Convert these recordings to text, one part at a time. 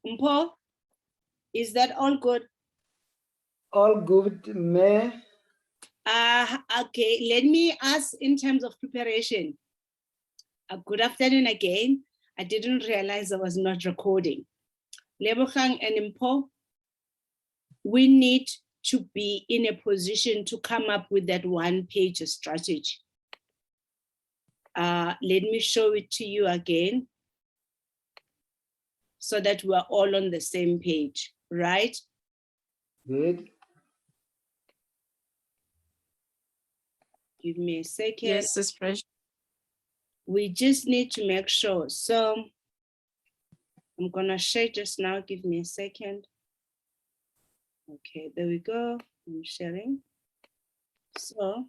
Mpho, is that all good? All good, Mayor. Okay, let me ask in terms of preparation. Good afternoon again. I didn't realize I was not recording. Lebogang and Mpho, we need to be in a position to come up with that one-page strategy. Let me show it to you again so that we're all on the same page, right? Good. Give me a second. Yes, Sis Presh. We just need to make sure. So I'm gonna share just now, give me a second. Okay, there we go, I'm sharing. So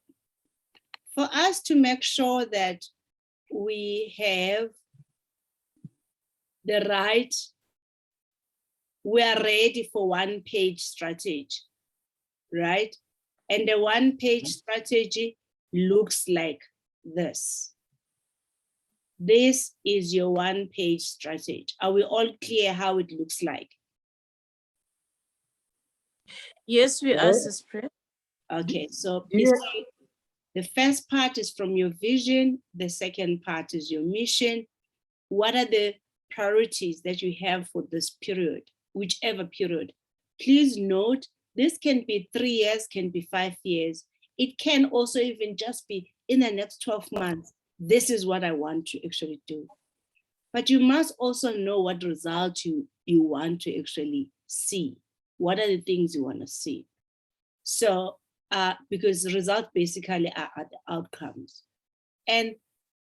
for us to make sure that we have the right, we are ready for one-page strategy, right? And the one-page strategy looks like this. This is your one-page strategy. Are we all clear how it looks like? Yes, we are, Sis Presh. Okay, so Yeah. the first part is from your vision. The second part is your mission. What are the priorities that you have for this period, whichever period? Please note, this can be 3 years, can be 5 years. It can also even just be in the next 12 months. This is what I want to actually do. But you must also know what result you want to actually see. What are the things you want to see? So, because the results basically are the outcomes. And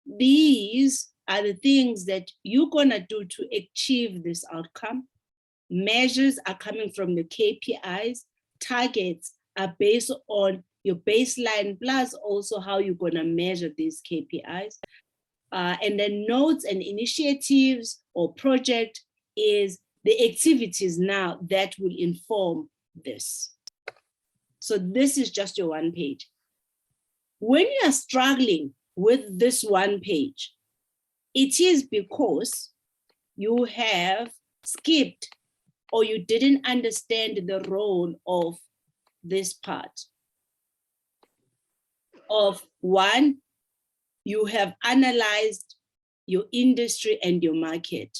these are the things that you're gonna do to achieve this outcome. Measures are coming from the KPIs. Targets are based on your baseline, plus also how you're gonna measure these KPIs. And then notes and initiatives or project is the activities now that will inform this. So this is just your one page. When you are struggling with this one page, it is because you have skipped or you didn't understand the role of this part. Of one, you have analyzed your industry and your market.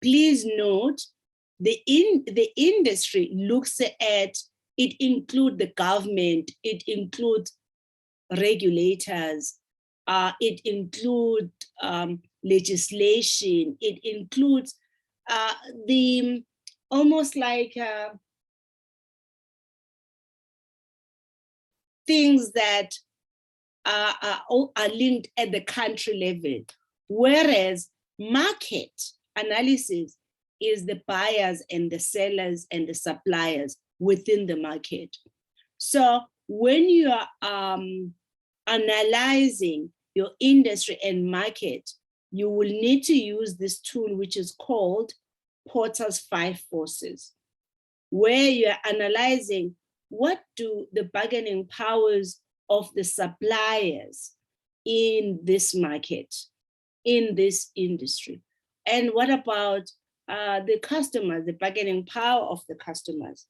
Please note, the industry looks at, it includes the government, it includes regulators, it includes legislation, it includes the almost like things that are linked at the country level, whereas market analysis is the buyers and the sellers and the suppliers within the market. So when you are analyzing your industry and market, you will need to use this tool, which is called Porter's 5 Forces, where you're analyzing what do the bargaining powers of the suppliers in this market, in this industry. And what about the customers, the bargaining power of the customers?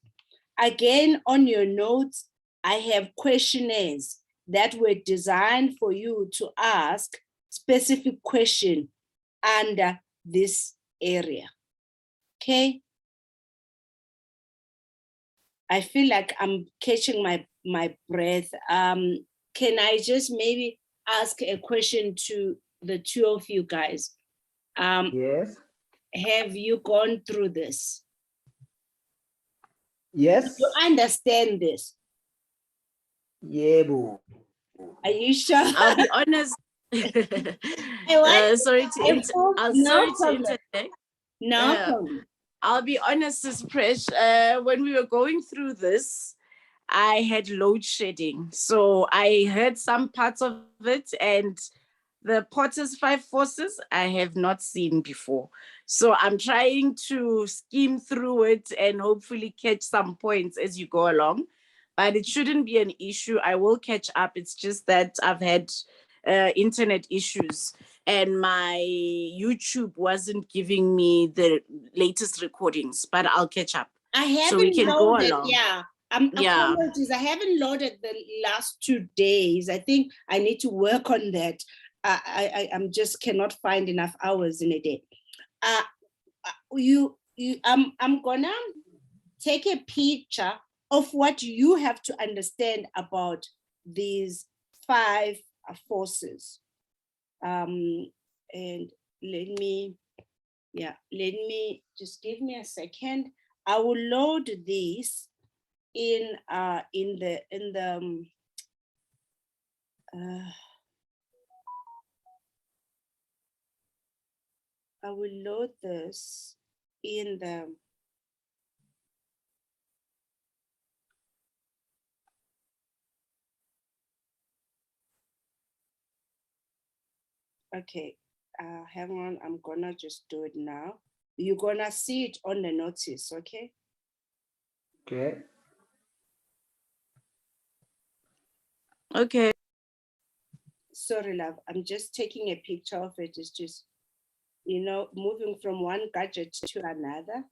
Again, on your notes, I have questionnaires that were designed for you to ask specific question under this area, okay? I feel like I'm catching my breath. Can I just maybe ask a question to the two of you guys? Yes. Have you gone through this? Yes. You understand this? Yeah, boo. Are you sure? I'll be honest. Sorry to interject. No problem. I'll be honest, Sis Presh, when we were going through this, I had load shedding. So I heard some parts of it, and the Porter's 5 Forces I have not seen before. So I'm trying to skim through it and hopefully catch some points as you go along. But it shouldn't be an issue. I will catch up. It's just that I've had internet issues, and my YouTube wasn't giving me the latest recordings, but I'll catch up. I haven't So we can go loaded, along. yeah. Yeah. Apologies, I haven't loaded the last 2 days. I think I need to work on that. I'm just cannot find enough hours in a day. I'm gonna take a picture of what you have to understand about these 5 forces. And let me just give me a second. I will load this in the I will load this in the okay. Hang on, I'm gonna just do it now. You're gonna see it on the notice, okay? Okay. Okay. Sorry, love. I'm just taking a picture of it. It's just, moving from one gadget to another.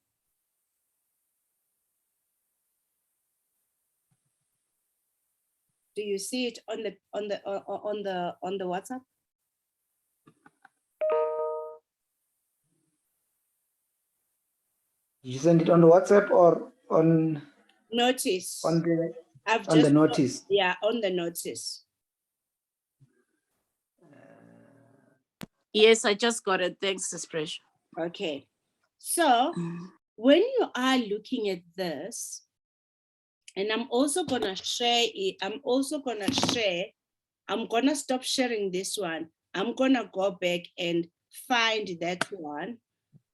Do you see it on the WhatsApp? You send it on the WhatsApp or on Notice. on the I've on just the notice? yeah, on the notice. Yes, I just got it. Thanks, Sis Presh. Okay. So when you are looking at this, and I'm also gonna share it, I'm gonna stop sharing this one. I'm gonna go back and find that one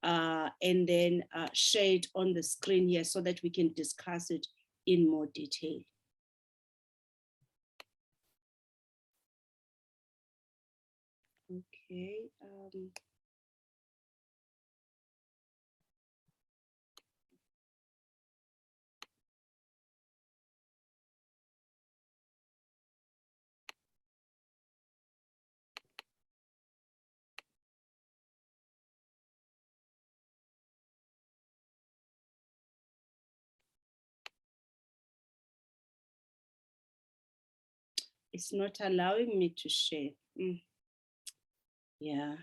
and then share it on the screen here so that we can discuss it in more detail. Okay. It's not allowing me to share. Yeah,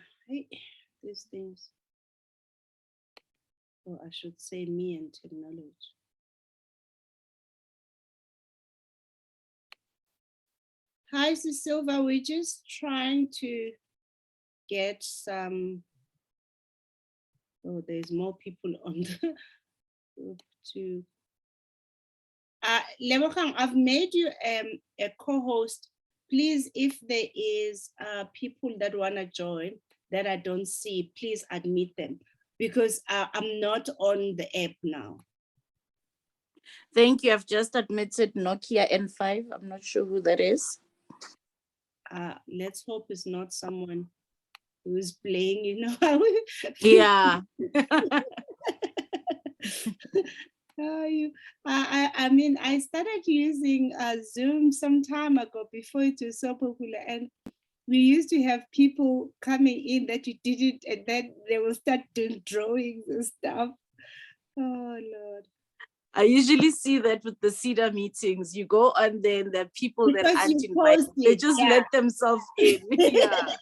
these things. Or I should say me and technology. Hi, Silva. We're just trying to get some. Oh, there's more people on the group too. Lebokang, I've made you a co-host. Please, if there is people that want to join that I don't see, please admit them because I'm not on the app now. Thank you. I've just admitted Nokia N5. I'm not sure who that is. Let's hope it's not someone who's playing, you know. Yeah. I mean, I started using Zoom some time ago before it was so popular, and we used to have people coming in that you didn't, and then they will start doing drawings and stuff. Oh Lord! I usually see that with the CEDA meetings. You go on there, and the people Because that aren't you invited, post they it, just yeah. let themselves in. Yeah.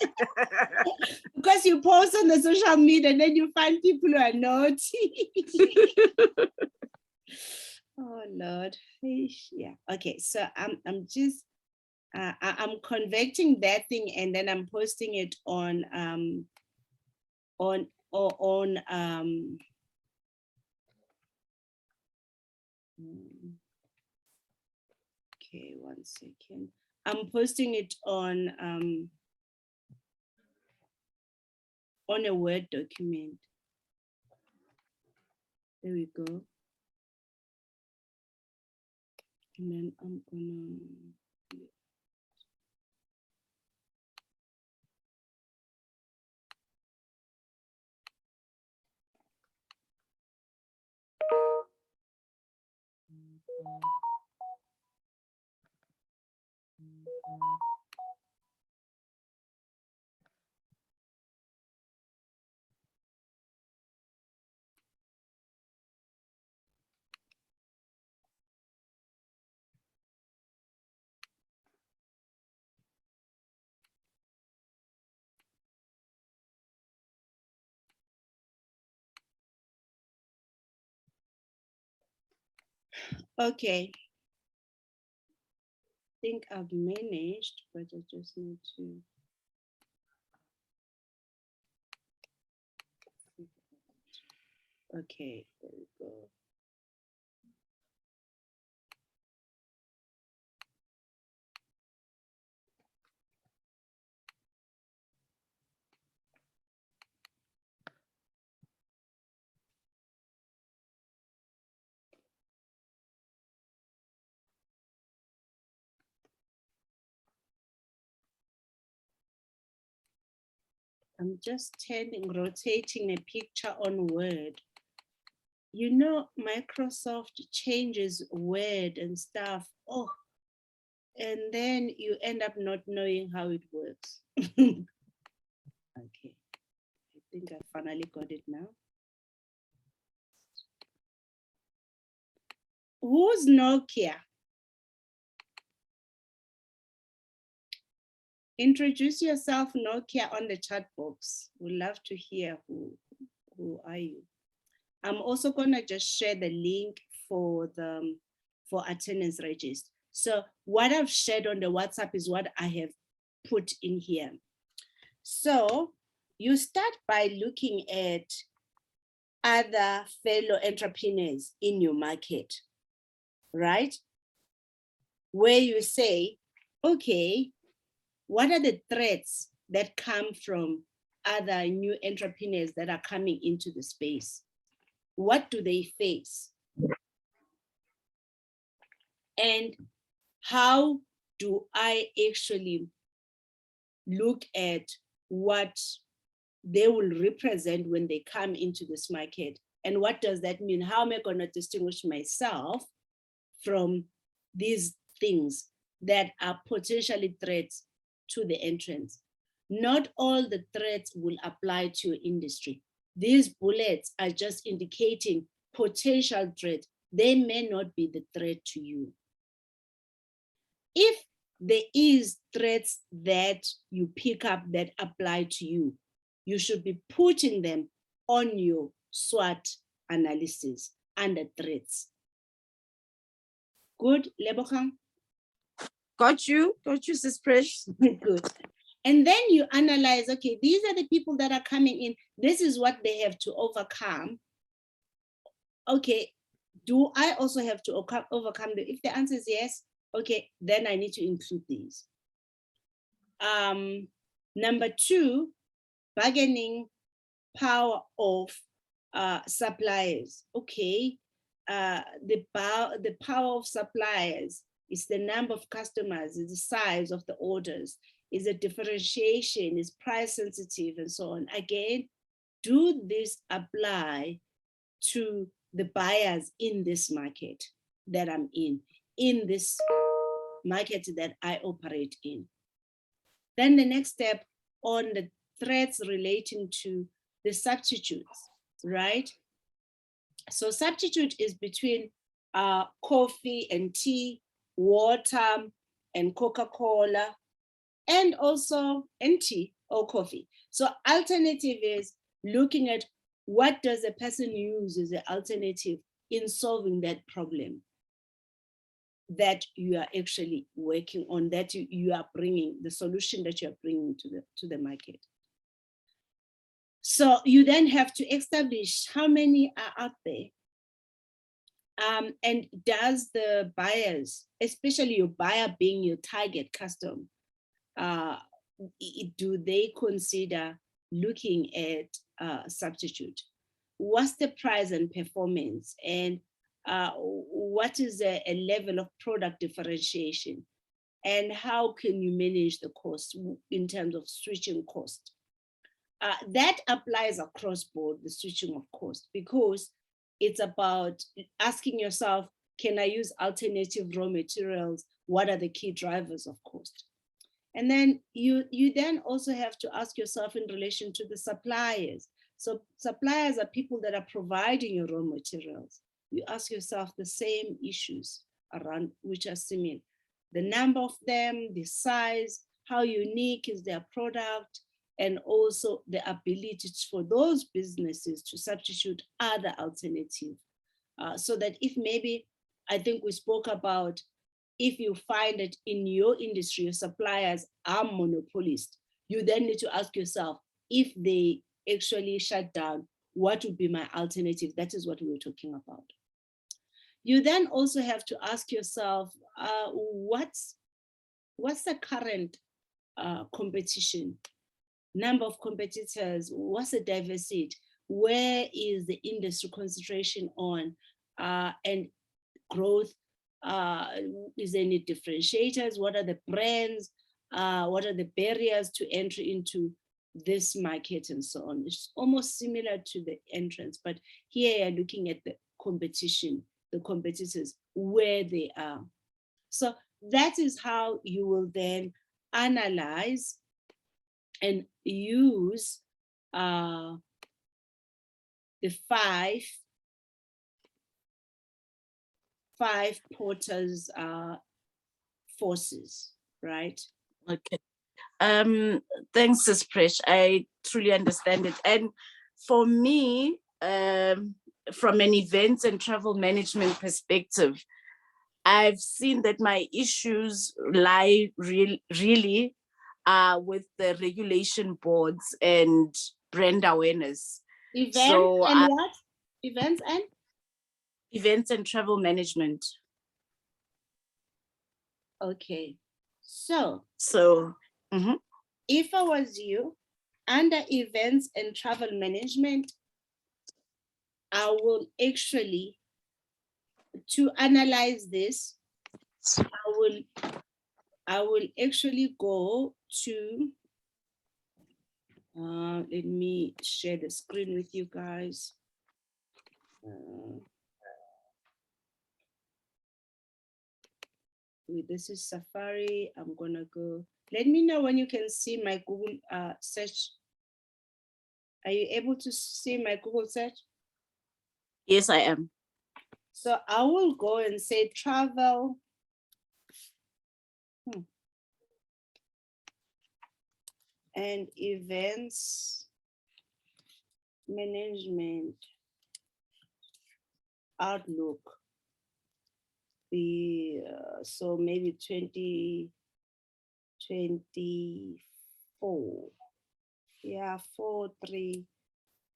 Because you post on the social media, and then you find people who are naughty. Oh Lord! Yeah. Okay. So I'm just I'm converting that thing, and then I'm posting it on okay, 1 second. I'm posting it on a Word document. There we go. And then I'm gonna Okay. I think I've managed, but I just need to. Okay, there we go. I'm just rotating a picture on Word. You know, Microsoft changes Word and stuff. Oh, and then you end up not knowing how it works. Okay, I think I finally got it now. Who's Nokia? Introduce yourself, Nokia, on the chat box. We'd love to hear who are you. I'm also gonna just share the link for attendance register. So what I've shared on the WhatsApp is what I have put in here. So you start by looking at other fellow entrepreneurs in your market, right? Where you say, okay, what are the threats that come from other new entrepreneurs that are coming into the space? What do they face? And how do I actually look at what they will represent when they come into this market? And what does that mean? How am I going to distinguish myself from these things that are potentially threats to the entrance? Not all the threats will apply to your industry. These bullets are just indicating potential threat. They may not be the threat to you. If there is threats that you pick up that apply to you, you should be putting them on your SWOT analysis under threats. Good, Lebogang? Got you, Sis Presh. Good. And then you analyze, okay, these are the people that are coming in. This is what they have to overcome. Okay, do I also have to overcome them? If the answer is yes, okay, then I need to include these. Number two, bargaining power of suppliers. Okay, the power of suppliers is the number of customers, is the size of the orders, is a differentiation, is price sensitive, and so on. Again, do this apply to the buyers in this market that I'm in this market that I operate in? Then the next step on the threats relating to the substitutes, right? So substitute is between coffee and tea, water and Coca-Cola, and also tea or coffee. So alternative is looking at what does a person use as an alternative in solving that problem that you are actually working on, that you are bringing, the solution that you are bringing to the market. So you then have to establish how many are out there. And does the buyers, especially your buyer being your target customer, do they consider looking at substitute? What's the price and performance? And what is a level of product differentiation? And how can you manage the cost in terms of switching cost? That applies across board, the switching of cost, because it's about asking yourself, can I use alternative raw materials? What are the key drivers of cost? And then you then also have to ask yourself in relation to the suppliers. So suppliers are people that are providing your raw materials. You ask yourself the same issues around which are similar. The number of them, the size, how unique is their product, and also the ability for those businesses to substitute other alternatives. So that if maybe I think we spoke about, if you find that in your industry, your suppliers are monopolists, you then need to ask yourself, if they actually shut down, what would be my alternative? That is what we were talking about. You then also have to ask yourself, what's the current competition? Number of competitors, what's the diversity? Where is the industry concentration on? And growth, is there any differentiators? What are the brands? What are the barriers to entry into this market and so on? It's almost similar to the entrance, but here you're looking at the competition, the competitors, where they are. So that is how you will then analyze and use the 5 Porter's forces, right? Okay. Thanks, Sis Presh. I truly understand it. And for me, from an events and travel management perspective, I've seen that my issues lie really with the regulation boards and brand awareness. Events So, and what? Events and? Events and travel management. Okay. So Mhm. if I was you, under events and travel management, I will actually, to analyze this, I will actually go to, let me share the screen with you guys. This is Safari. I'm gonna go. Let me know when you can see my Google search. Are you able to see my Google search? Yes, I am. So I will go and say travel. And events management outlook. So maybe 2024. Yeah, 4, 3.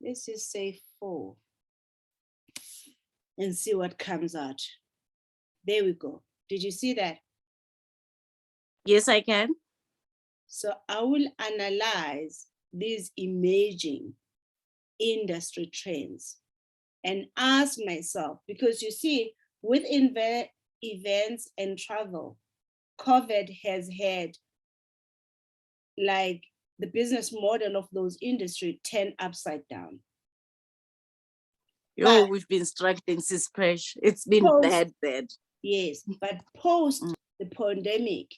Let's just say 4. And see what comes out. There we go. Did you see that? Yes, I can. So I will analyze these emerging industry trends and ask myself, because you see, with events and travel, COVID has had like the business model of those industries turn upside down. Yo, we've been struggling, Sis Presh. It's been bad. Yes, but post the pandemic,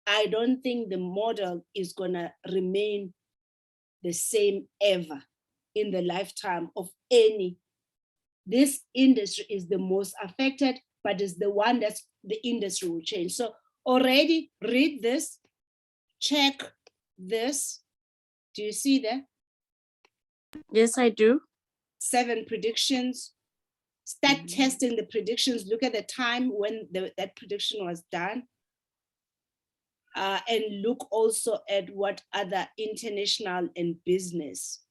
I don't think the model is gonna remain the same ever in the lifetime of any. This industry is the most affected, but it's the one that the industry will change. So already read this, check this. Do you see that? Yes, I do. 7 predictions. Start testing the predictions. Look at the time when that prediction was done. And look also at what other international and business.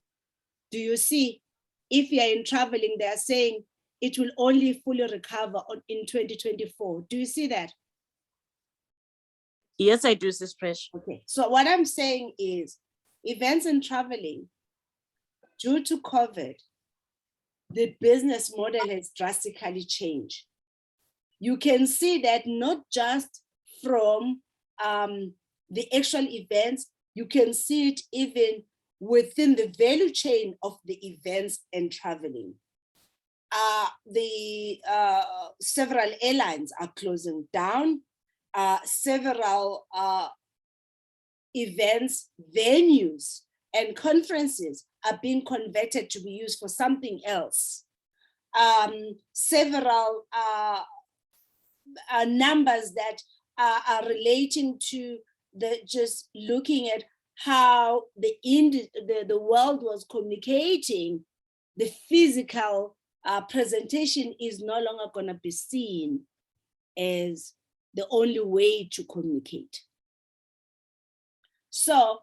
Do you see? If you're in traveling, they're saying it will only fully recover in 2024. Do you see that? Yes, I do, Sis Presh. Okay, so what I'm saying is events and traveling, due to COVID, the business model has drastically changed. You can see that not just from the actual events, you can see it even within the value chain of the events and traveling. Several airlines are closing down. Several events, venues, and conferences are being converted to be used for something else. Several numbers that are relating to just looking at how the world was communicating, the physical presentation is no longer going to be seen as the only way to communicate. So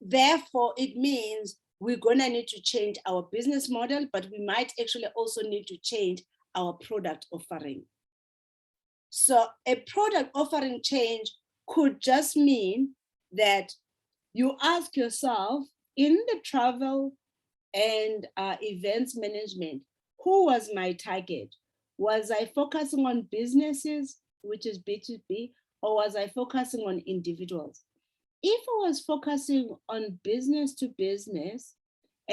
therefore, it means we're going to need to change our business model, but we might actually also need to change our product offering. So a product offering change could just mean that you ask yourself, in the travel and events management, who was my target? Was I focusing on businesses, which is B2B, or was I focusing on individuals? If I was focusing on business to business,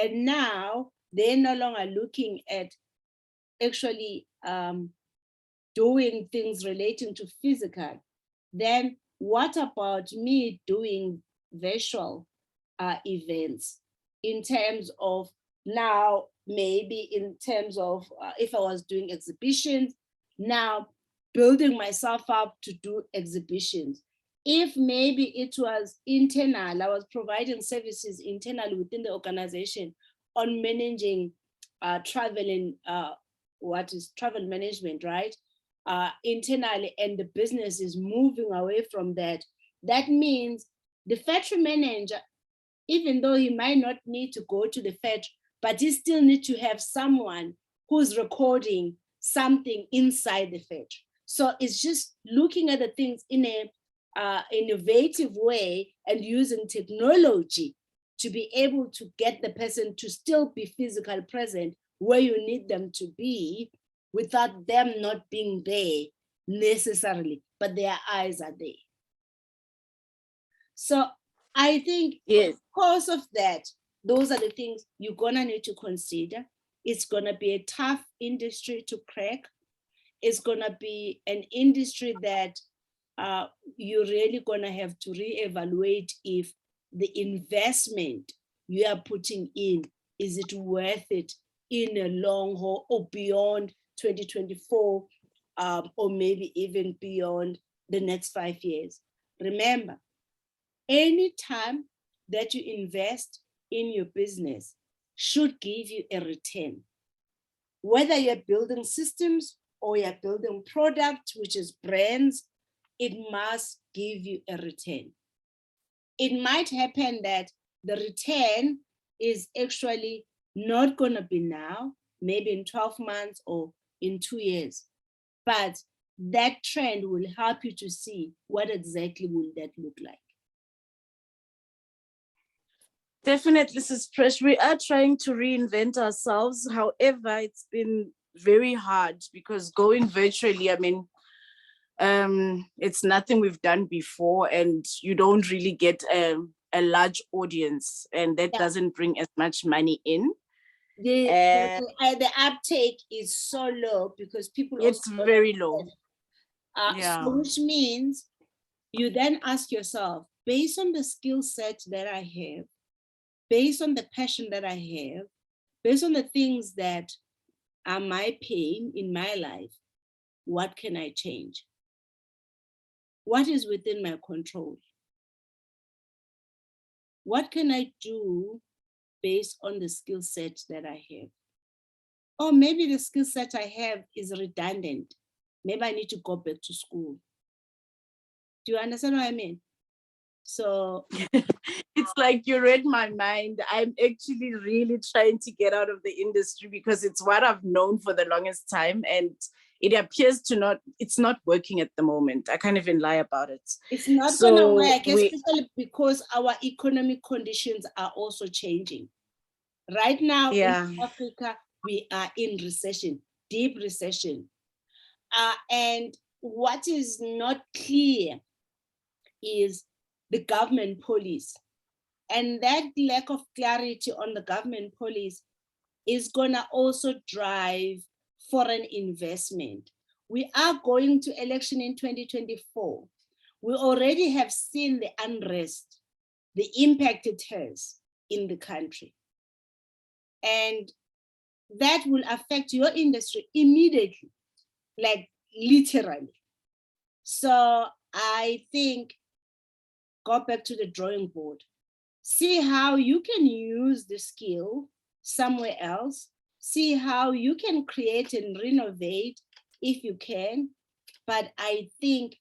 and now they're no longer looking at actually doing things relating to physical, then what about me doing virtual events in terms of now, maybe in terms of if I was doing exhibitions, now building myself up to do exhibitions. If maybe it was internal, I was providing services internally within the organization on managing travel and travel management, right? Internally, and the business is moving away from that. That means the factory manager, even though he might not need to go to the factory, but he still needs to have someone who's recording something inside the factory. So it's just looking at the things in a innovative way and using technology to be able to get the person to still be physically present where you need them to be without them not being there necessarily, but their eyes are there. So I think because of that, those are the things you're gonna need to consider. It's gonna be a tough industry to crack. It's gonna be an industry that you're really gonna have to reevaluate if the investment you are putting in, is it worth it in a long haul or beyond 2024, or maybe even beyond the next 5 years. Remember, any time that you invest in your business should give you a return. Whether you're building systems or you're building product, which is brands, it must give you a return. It might happen that the return is actually not going to be now, maybe in 12 months or in 2 years, but that trend will help you to see what exactly will that look like. Definitely, Sis Presh, we are trying to reinvent ourselves. However, it's been very hard because going virtually, I mean, it's nothing we've done before, and you don't really get a large audience, and that doesn't bring as much money in. The uptake is so low because people it's very low. So which means you then ask yourself, based on the skill set that I have, based on the passion that I have, based on the things that are my pain in my life, what can I change? What is within my control? What can I do based on the skill set that I have? Or maybe the skill set I have is redundant. Maybe I need to go back to school. Do you understand what I mean? So it's like you read my mind. I'm actually really trying to get out of the industry because it's what I've known for the longest time, and it appears it's not working at the moment. I can't even lie about it. It's not gonna work, especially because our economic conditions are also changing. Right now in Africa, we are in recession, deep recession. And what is not clear is the government policy. And that lack of clarity on the government policy is gonna also drive foreign investment. We are going to election in 2024. We already have seen the unrest, the impact it has in the country. And that will affect your industry immediately, like literally. So I think go back to the drawing board. See how you can use the skill somewhere else. see how you can create and renovate if you can. But I think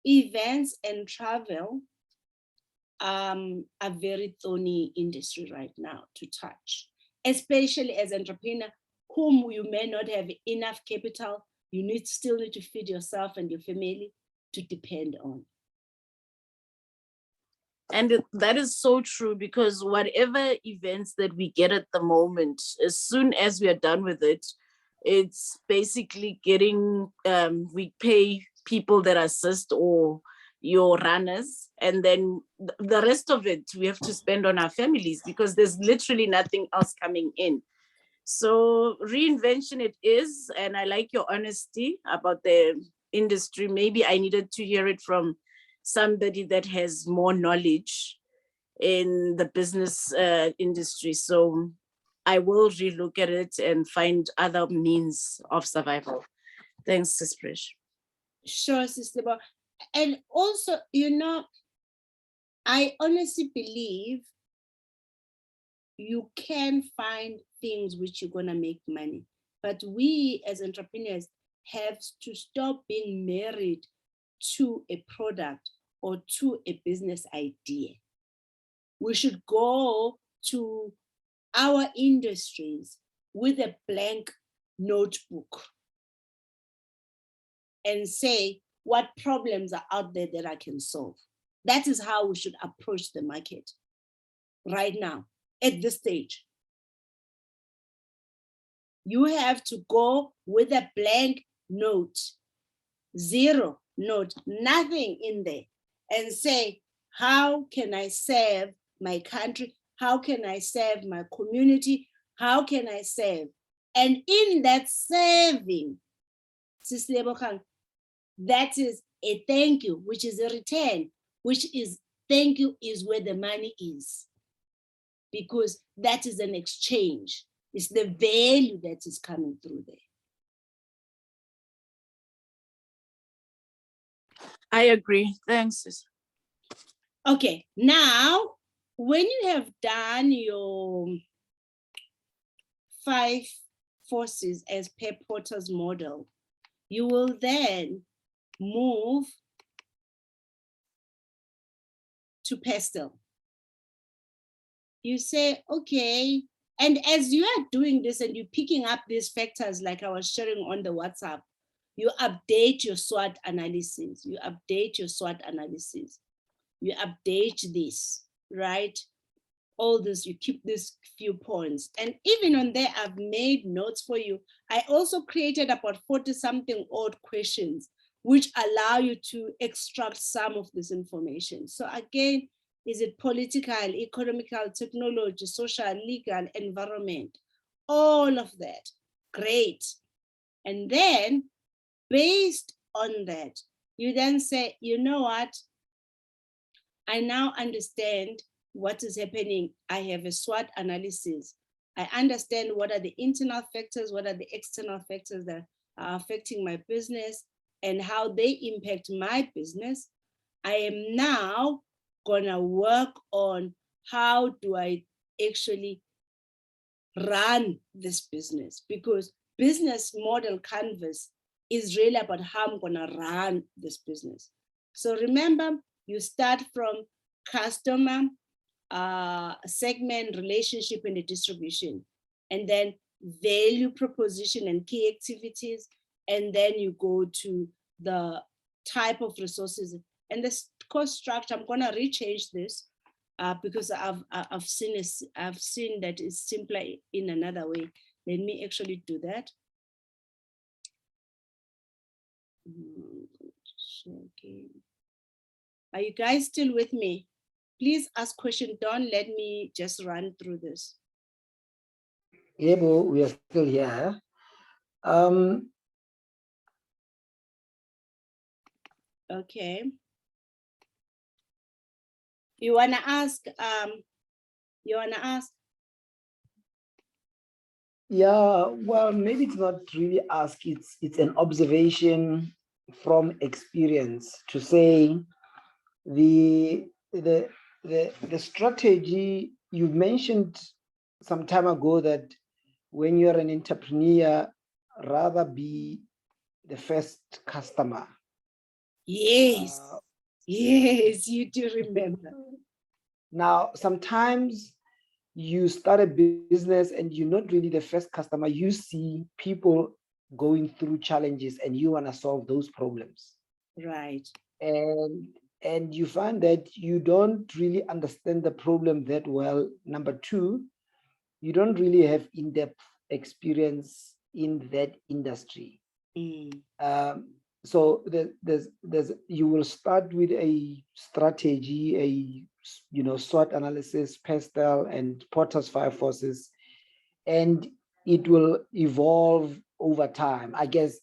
events and travel are very thorny industry right now to touch, especially as entrepreneur whom you may not have enough capital. You still need to feed yourself and your family to depend on. And that is so true, because whatever events that we get at the moment, as soon as we are done with it, it's basically getting, we pay people that assist or your runners, and then the rest of it we have to spend on our families, because there's literally nothing else coming in. So reinvention it is, and I like your honesty about the industry. Maybe I needed to hear it from somebody that has more knowledge in the business industry. So I will relook at it and find other means of survival. Thanks, Sis Prish. Sure, Sister Bo. And also, you know, I honestly believe you can find things which you're gonna make money. But we as entrepreneurs have to stop being married to a product or to a business idea. We should go to our industries with a blank notebook and say, what problems are out there that I can solve? That is how we should approach the market right now, at this stage. You have to go with a blank note, zero note, nothing in there, and say, how can I serve my country? How can I serve my community? How can I serve? And in that serving, Sister Lebokang, that is a thank you, which is a return, which is thank you is where the money is. Because that is an exchange. It's the value that is coming through there. I agree. Thanks, sis. Okay, now, when you have done your 5 forces as per Porter's model, you will then move to PESTEL. You say, okay, and as you are doing this and you're picking up these factors like I was sharing on the WhatsApp, you update your SWOT analysis, you update your SWOT analysis, you update this, right? All this, you keep these few points. And even on there, I've made notes for you. I also created about 40 something odd questions, which allow you to extract some of this information. So again, is it political, economical, technology, social, legal, environment? All of that, great. And then based on that, you then say, you know what? I now understand what is happening. I have a SWOT analysis. I understand what are the internal factors, what are the external factors that are affecting my business and how they impact my business. I am now gonna work on how do I actually run this business, because business model canvas is really about how I'm gonna run this business. So remember, you start from customer, segment, relationship, and the distribution, and then value proposition and key activities, and then you go to the type of resources and the cost structure. I'm gonna rechange this because I've seen that it's simpler in another way. Let me actually do that. Okay. Are you guys still with me? Please ask question. Don't let me just run through this. Yeah, we are still here. Okay. You wanna ask? Yeah, well, maybe it's not really ask, it's an observation from experience to say the strategy you mentioned some time ago that when you're an entrepreneur, rather be the first customer. Yes. Yes, you do remember. Now, sometimes you start a business and you're not really the first customer. You see people going through challenges and you want to solve those problems. Right. And you find that you don't really understand the problem that well. Number two, you don't really have in-depth experience in that industry. Mm. So there's you will start with a strategy, SWOT analysis, PESTEL, and Potter's 5 forces, and it will evolve over time. I guess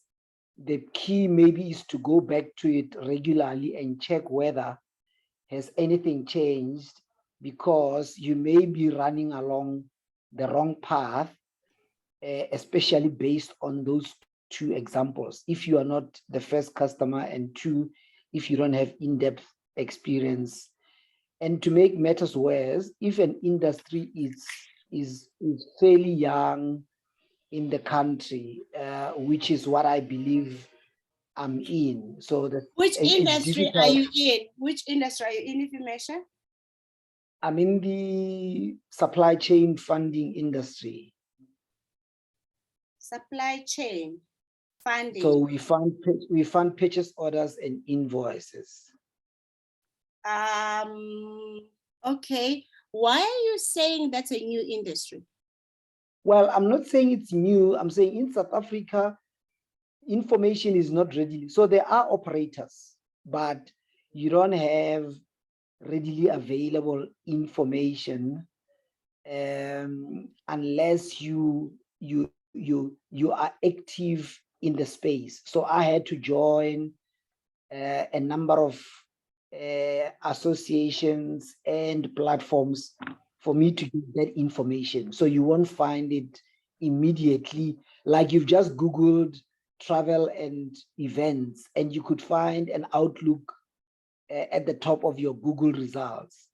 the key maybe is to go back to it regularly and check whether has anything changed, because you may be running along the wrong path, especially based on those two examples. If you are not the first customer, and two, if you don't have in-depth experience. And to make matters worse, if an industry is fairly young in the country, which is what I believe I'm in. So that Which it's industry are difficult. you in? Which industry are you in, if you mention? I'm in the supply chain funding industry. Supply chain funding. So we fund purchase orders and invoices. Okay. Why are you saying that's a new industry? Well, I'm not saying it's new. I'm saying in South Africa, information is not readily. So there are operators, but you don't have readily available information unless you are active in the space. So I had to join a number of associations and platforms for me to get that information. So you won't find it immediately, like you've just Googled travel and events, and you could find an outlook at the top of your Google results.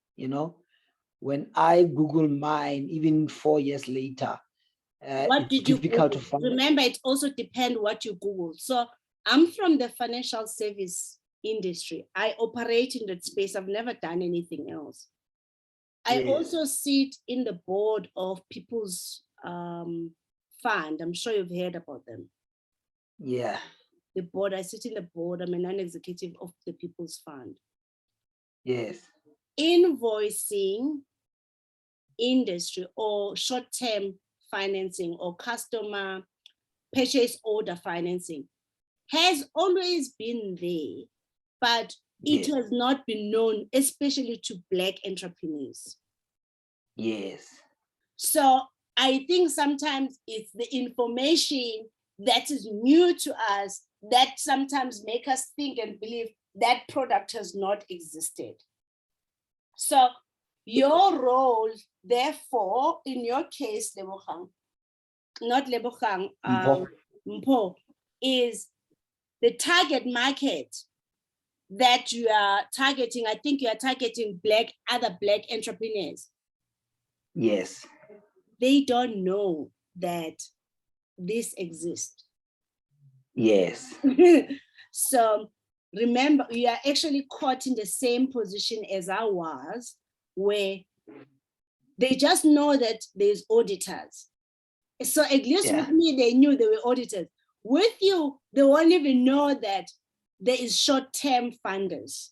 When I Google mine, even 4 years later, What did you difficult Google? to find. Remember, it also depends what you Google. So I'm from the financial service industry. I operate in that space. I've never done anything else. I also sit in the board of People's Fund. I'm sure you've heard about them. Yeah. The board, I sit in the board. I'm a non-executive of the People's Fund. Yes. Invoicing industry or short-term financing or customer purchase order financing has always been there, but it has not been known, especially to Black entrepreneurs. Yes. So I think sometimes it's the information that is new to us that sometimes make us think and believe that product has not existed. So your role, therefore, in your case, Lebogang, not Lebogang, Mpho, is the target market that you are targeting. I think you are targeting other Black entrepreneurs. Yes. They don't know that this exists. Yes. So remember, you are actually caught in the same position as I was, where they just know that there's auditors. So at least with me, they knew they were auditors. With you, they won't even know that there is short-term funders.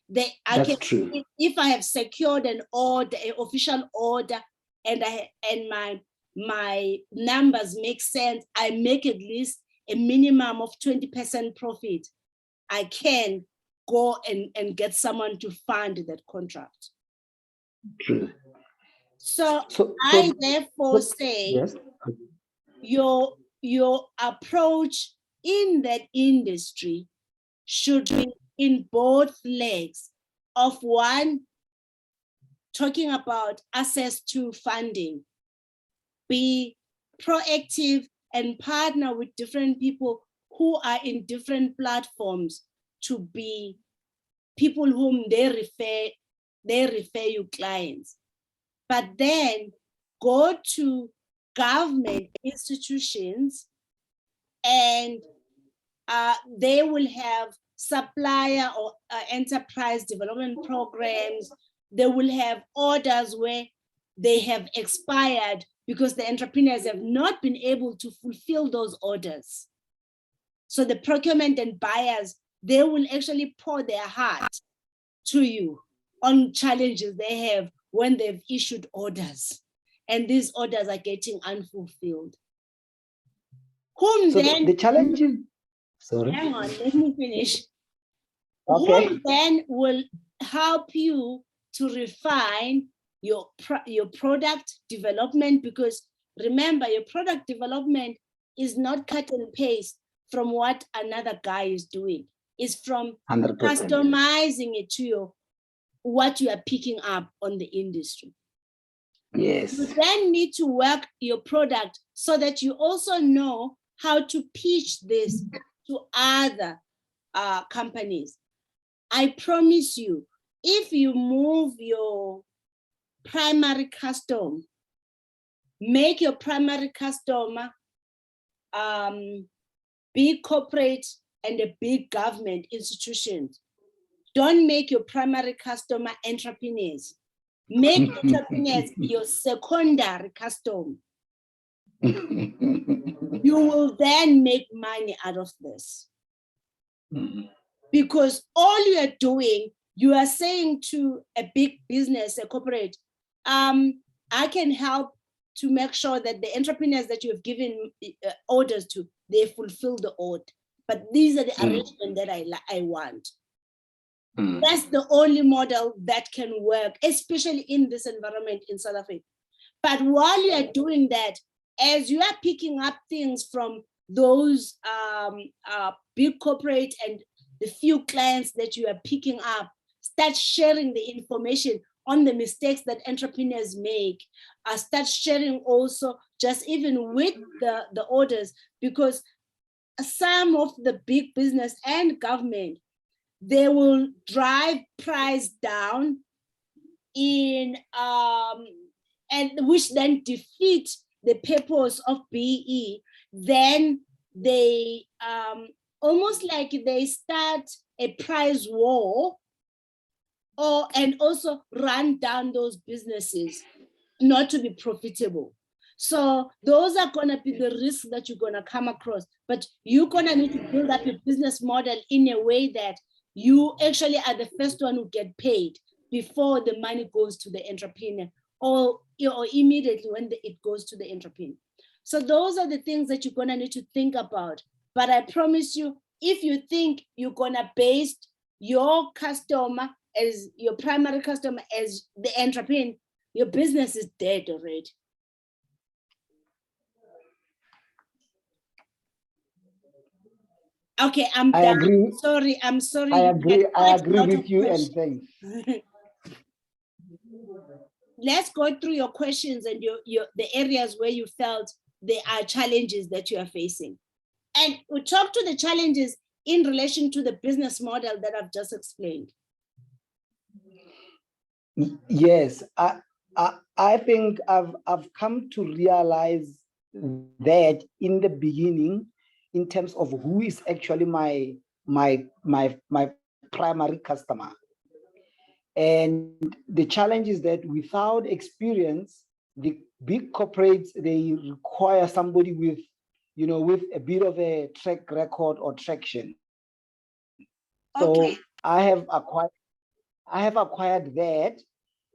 That's true. If I have secured an order, an official order, and my numbers make sense, I make at least a minimum of 20% profit, I can go and get someone to fund that contract. True. So I therefore say, yes, your approach in that industry should be in both legs of one, talking about access to funding, be proactive and partner with different people who are in different platforms to be people whom they refer you clients. But then go to government institutions, and they will have supplier or enterprise development programs. They will have orders where they have expired because the entrepreneurs have not been able to fulfill those orders. So the procurement and buyers, they will actually pour their heart to you on challenges they have when they've issued orders, and these orders are getting unfulfilled. Whom So then, the challenge is, sorry. hang on, let me finish. Okay. Whom then will help you to refine your product development, because remember, your product development is not cut and paste from what another guy is doing. It's from 100%. customizing it to what you are picking up on the industry. Yes. You then need to work your product so that you also know how to pitch this to other companies. I promise you, if you move your primary customer, make your primary customer big corporate and a big government institutions. Don't make your primary customer entrepreneurs. Make entrepreneurs your secondary customer. You will then make money out of this. Because all you are doing, you are saying to a big business, a corporate, I can help to make sure that the entrepreneurs that you have given orders to, they fulfill the order. But these are the arrangements that I want. That's the only model that can work, especially in this environment in South Africa. But while you are doing that, as you are picking up things from those big corporate and the few clients that you are picking up, start sharing the information on the mistakes that entrepreneurs make. Start sharing also just even with the orders, because some of the big business and government, they will drive price down in and which then defeat the purpose of BE. Then they almost like they start a price war, and also run down those businesses not to be profitable. So those are going to be the risks that you're going to come across. But you're going to need to build up your business model in a way that you actually are the first one who get paid before the money goes to the entrepreneur, or immediately when it goes to the entrepreneur. So those are the things that you're going to need to think about. But I promise you, if you think you're going to base your customer as your primary customer as the entrepreneur, your business is dead already. Okay, I'm done. Agree. Sorry, I'm sorry. I agree with you, and thanks. Let's go through your questions and the areas where you felt there are challenges that you are facing. And we'll talk to the challenges in relation to the business model that I've just explained. Yes, I think I've come to realize that in the beginning, in terms of who is actually my primary customer. And the challenge is that without experience, the big corporates, they require somebody with, with a bit of a track record or traction. So I have acquired that,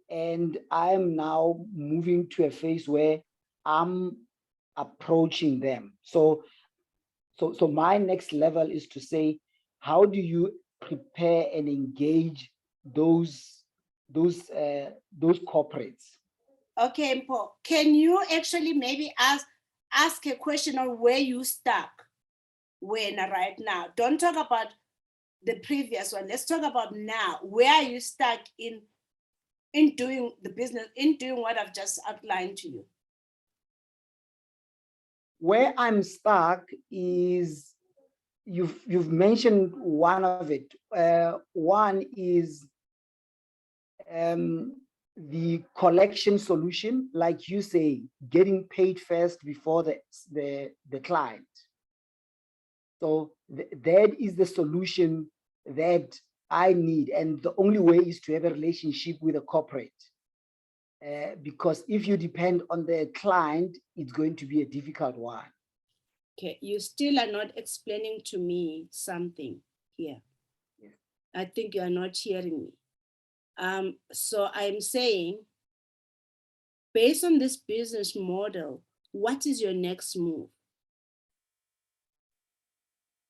and I am now moving to a phase where I'm approaching them. So my next level is to say, how do you prepare and engage those corporates? Okay, Mpo, can you actually maybe ask a question on where you stuck right now? Don't talk about the previous one. Let's talk about now. Where are you stuck in doing the business, in doing what I've just outlined to you? Where I'm stuck is, you've mentioned one of it. One is the collection solution, like you say, getting paid first before the client. So that is the solution that I need. And the only way is to have a relationship with a corporate. Because if you depend on the client, it's going to be a difficult one. Okay, you still are not explaining to me something here. Yes. I think you are not hearing me. So I'm saying, based on this business model, what is your next move?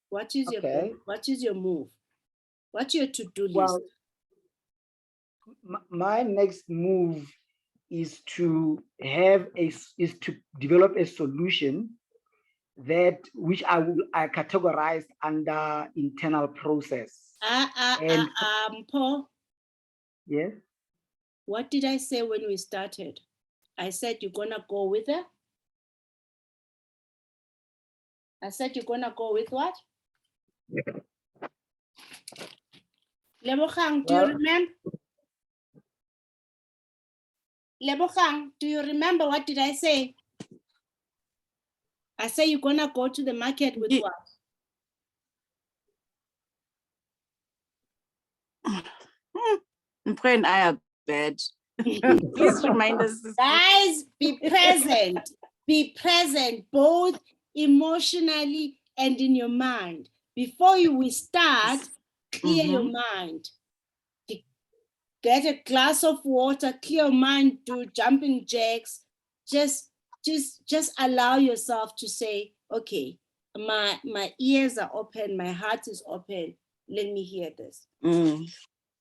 What is your move? What's your to-do list? Well, my next move is to develop a solution that which I categorize under internal process. Paul, Yes. what did I say when we started? I said you're gonna go with it. I said you're gonna go with what? Lebogang, do you remember? Lebogang, do you remember what did I say? I say you're gonna go to the market with what? Mpho and I are bad. Please remind us. Guys, be present. Be present, both emotionally and in your mind. Before we start, clear your mind. Get a glass of water, clear your mind, do jumping jacks. Just allow yourself to say, okay, my ears are open, my heart is open. Let me hear this.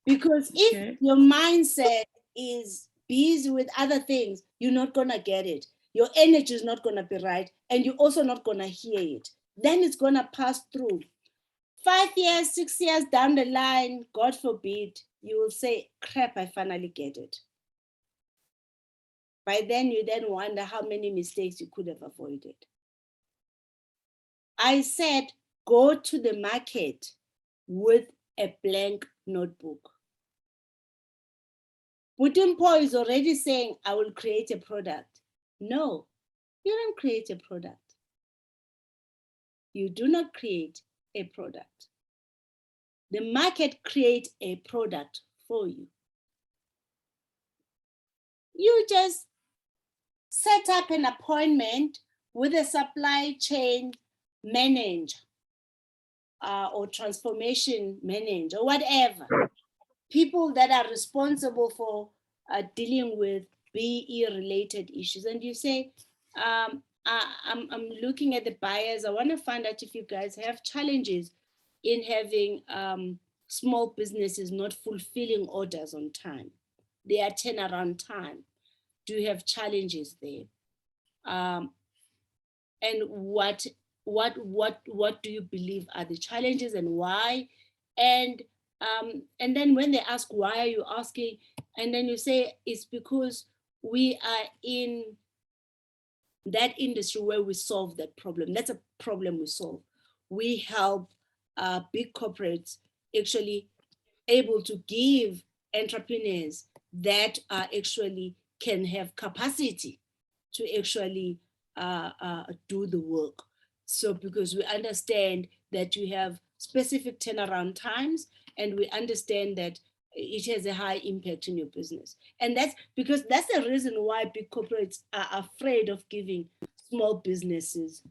Because if your mindset is busy with other things, you're not gonna get it. Your energy is not gonna be right, and you're also not gonna hear it. Then it's gonna pass through. 5 years, 6 years down the line, God forbid, you will say, crap, I finally get it. By then, you then wonder how many mistakes you could have avoided. I said, go to the market with a blank notebook. Mpho is already saying, I will create a product. No, you don't create a product. You do not create a product. The market creates a product for you. You just set up an appointment with a supply chain manager or transformation manager, or whatever. People that are responsible for dealing with BE-related issues. And you say, I'm looking at the buyers. I want to find out if you guys have challenges in having small businesses not fulfilling orders on time. Their turnaround time. Do you have challenges there? And what do you believe are the challenges and why? And then when they ask, why are you asking? And then you say, it's because we are in that industry where we solve that problem. That's a problem we solve. We help big corporates actually able to give entrepreneurs that actually can have capacity to actually do the work. So because we understand that you have specific turnaround times, and we understand that it has a high impact in your business. And that's because that's the reason why big corporates are afraid of giving small businesses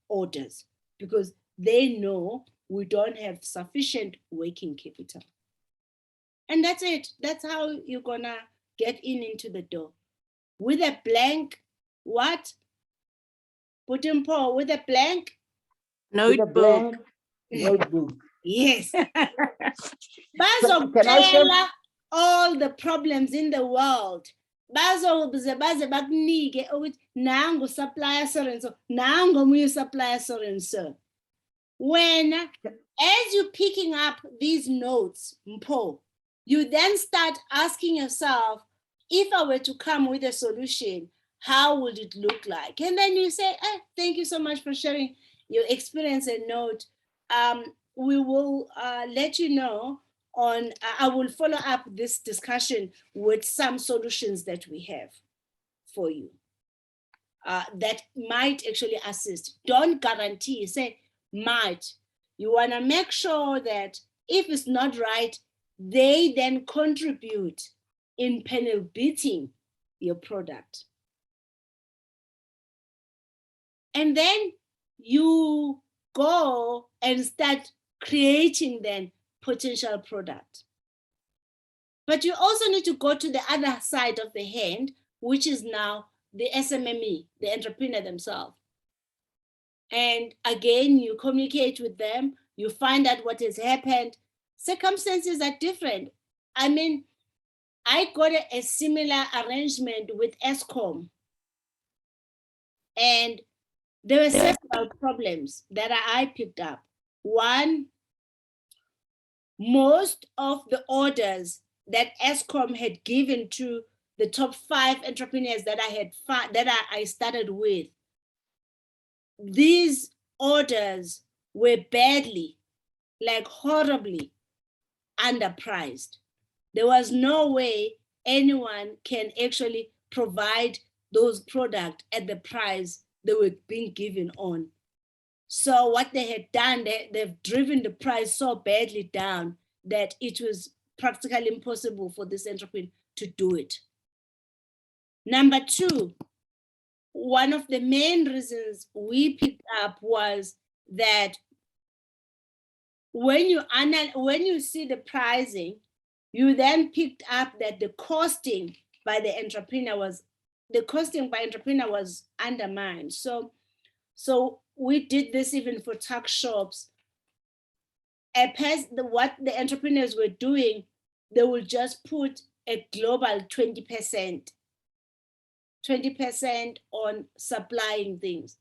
orders, because they know we don't have sufficient working capital. And that's it. That's how you're gonna get into the door. With a blank, what? Mpho, with a blank? Notebook. Notebook. Yes. Can I share? All the problems in the world. Bazobuze baze bakunike ukuthi nangu supplier so and so, nangu omunye supplier so and so. When, as you're picking up these notes, Mpho, you then start asking yourself, if I were to come with a solution, how would it look like? And then you say, thank you so much for sharing your experience and note. We will let you know I will follow up this discussion with some solutions that we have for you that might actually assist. Don't guarantee, say might. You want to make sure that if it's not right, they then contribute in panel beating your product. And then you go and start creating then potential product. But you also need to go to the other side of the hand, which is now the SMME, the entrepreneur themselves. And again, you communicate with them, you find out what has happened. Circumstances are different. I mean, I got a similar arrangement with ESCOM, and there were several problems that I picked up. One, most of the orders that ESCOM had given to the top 5 entrepreneurs that I had I started with, these orders were badly, like horribly underpriced. There was no way anyone can actually provide those products at the price they were being given on. So what they had done, they've driven the price so badly down that it was practically impossible for this entrepreneur to do it. Number 2, one of the main reasons we picked up was that when you see the pricing, you then picked up that the costing by entrepreneur was undermined. So we did this even for tax shops. What the entrepreneurs were doing, they will just put a global 20% on supplying things,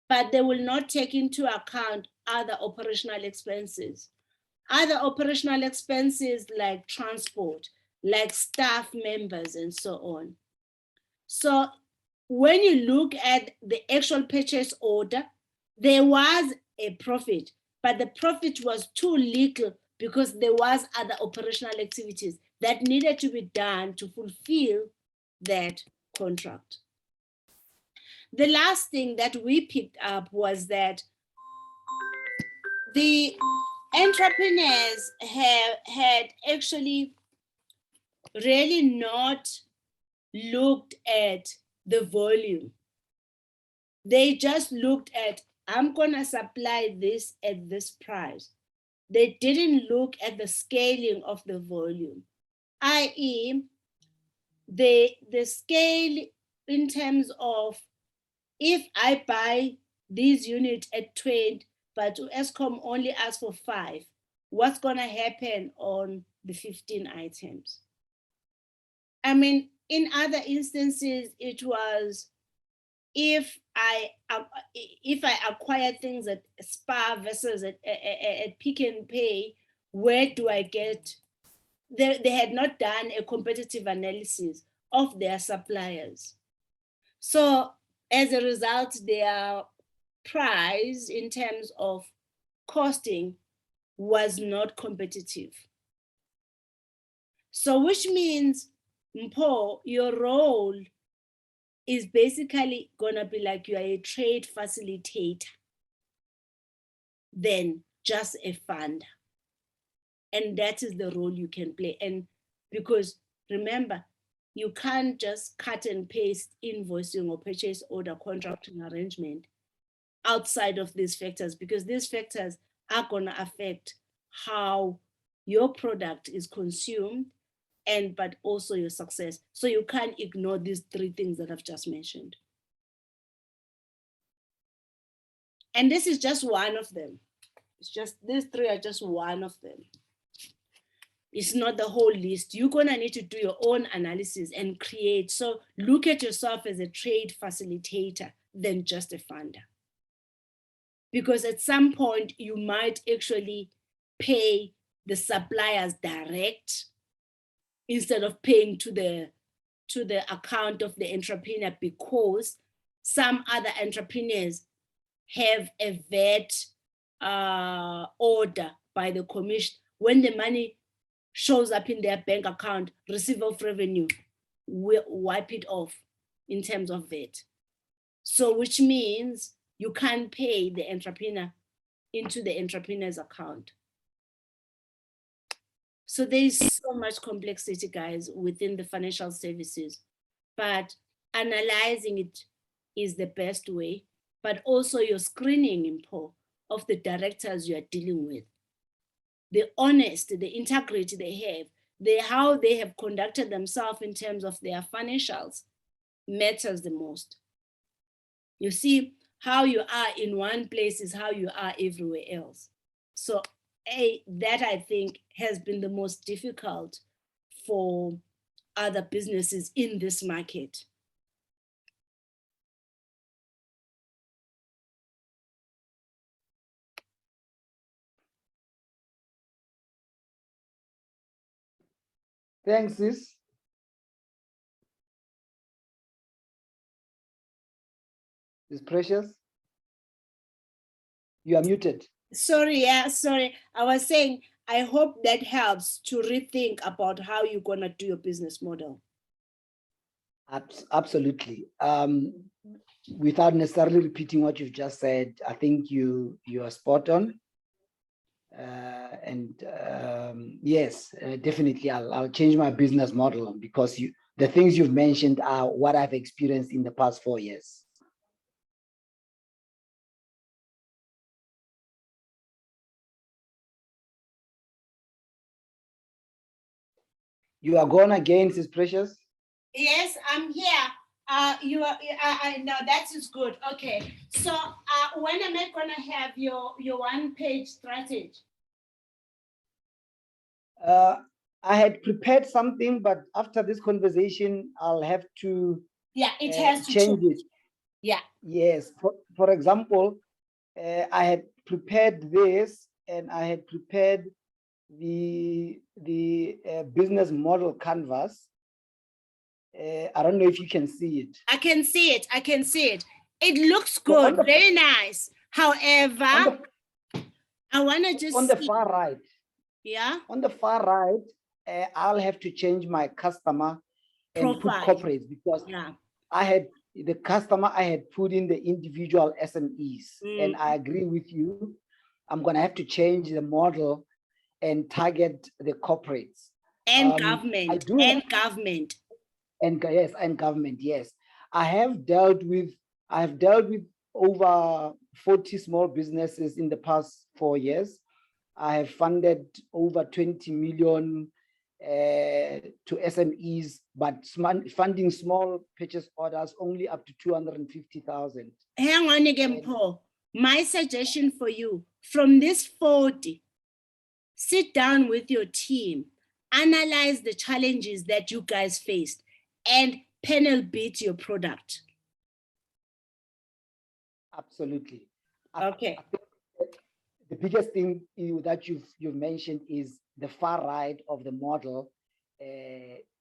but they will not take into account other operational expenses. Other operational expenses like transport, like staff members and so on. So when you look at the actual purchase order, there was a profit, but the profit was too little because there was other operational activities that needed to be done to fulfill that contract. The last thing that we picked up was that the entrepreneurs had actually really not looked at the volume. They just looked at, I'm gonna supply this at this price. They didn't look at the scaling of the volume, i.e. the scale in terms of, if I buy these units at 20, but ESCOM only asks for 5, what's gonna happen on the 15 items? I mean, in other instances, it was, if I acquire things at SPAR versus at Pick n Pay, where do I get? They had not done a competitive analysis of their suppliers. So as a result, their price in terms of costing was not competitive. So which means, Mpho, your role is basically gonna be like you are a trade facilitator than just a funder. And that is the role you can play. And because remember, you can't just cut and paste invoicing or purchase order contracting arrangement outside of these factors, because these factors are gonna affect how your product is consumed but also your success. So you can't ignore these 3 things that I've just mentioned. And this is just one of them. It's just, these 3 are just one of them. It's not the whole list. You're gonna need to do your own analysis and create. So look at yourself as a trade facilitator than just a funder. Because at some point you might actually pay the suppliers direct instead of paying to the account of the entrepreneur, because some other entrepreneurs have a VAT order by the commission. When the money shows up in their bank account, receive of revenue, will wipe it off in terms of VAT. So which means you can't pay the entrepreneur into the entrepreneur's account. So there's so much complexity, guys, within the financial services, but analyzing it is the best way, but also your screening of the directors you are dealing with. The honesty, the integrity they have, how they have conducted themselves in terms of their financials matters the most. You see, how you are in one place is how you are everywhere else. So that I think has been the most difficult for other businesses in this market. Thanks, sis. Is Precious? You are muted. Sorry, sorry. I was saying, I hope that helps to rethink about how you're going to do your business model. Absolutely. Without necessarily repeating what you've just said, I think you are spot on. Yes, definitely, I'll change my business model because the things you've mentioned are what I've experienced in the past 4 years. You are gone again, Sis Precious? Yes, I'm here. You are. I know that is good. Okay. So, when am I gonna have your one-page strategy? I had prepared something, but after this conversation, I'll have to. Yeah, it has to change it. Yeah. Yes. For example, I had prepared this, and I had prepared the business model canvas. I don't know if you can see it. I can see it. I can see it. It looks good. Very nice. However, I want to just on the far right. Yeah. On the far right, I'll have to change my customer and profile. put corporates because I had the customer, I had put in the individual SMEs, and I agree with you. I'm going to have to change the model and target the corporates. And government. Government. And yes, and government, yes. I have dealt with over 40 small businesses in the past 4 years. I have funded over 20 million to SMEs, but funding small purchase orders only up to 250,000. Hang on again, Paul. My suggestion for you, from this 40, sit down with your team, analyze the challenges that you guys faced, and panel beat your product. Absolutely. Okay. The biggest thing that you've mentioned is the far right of the model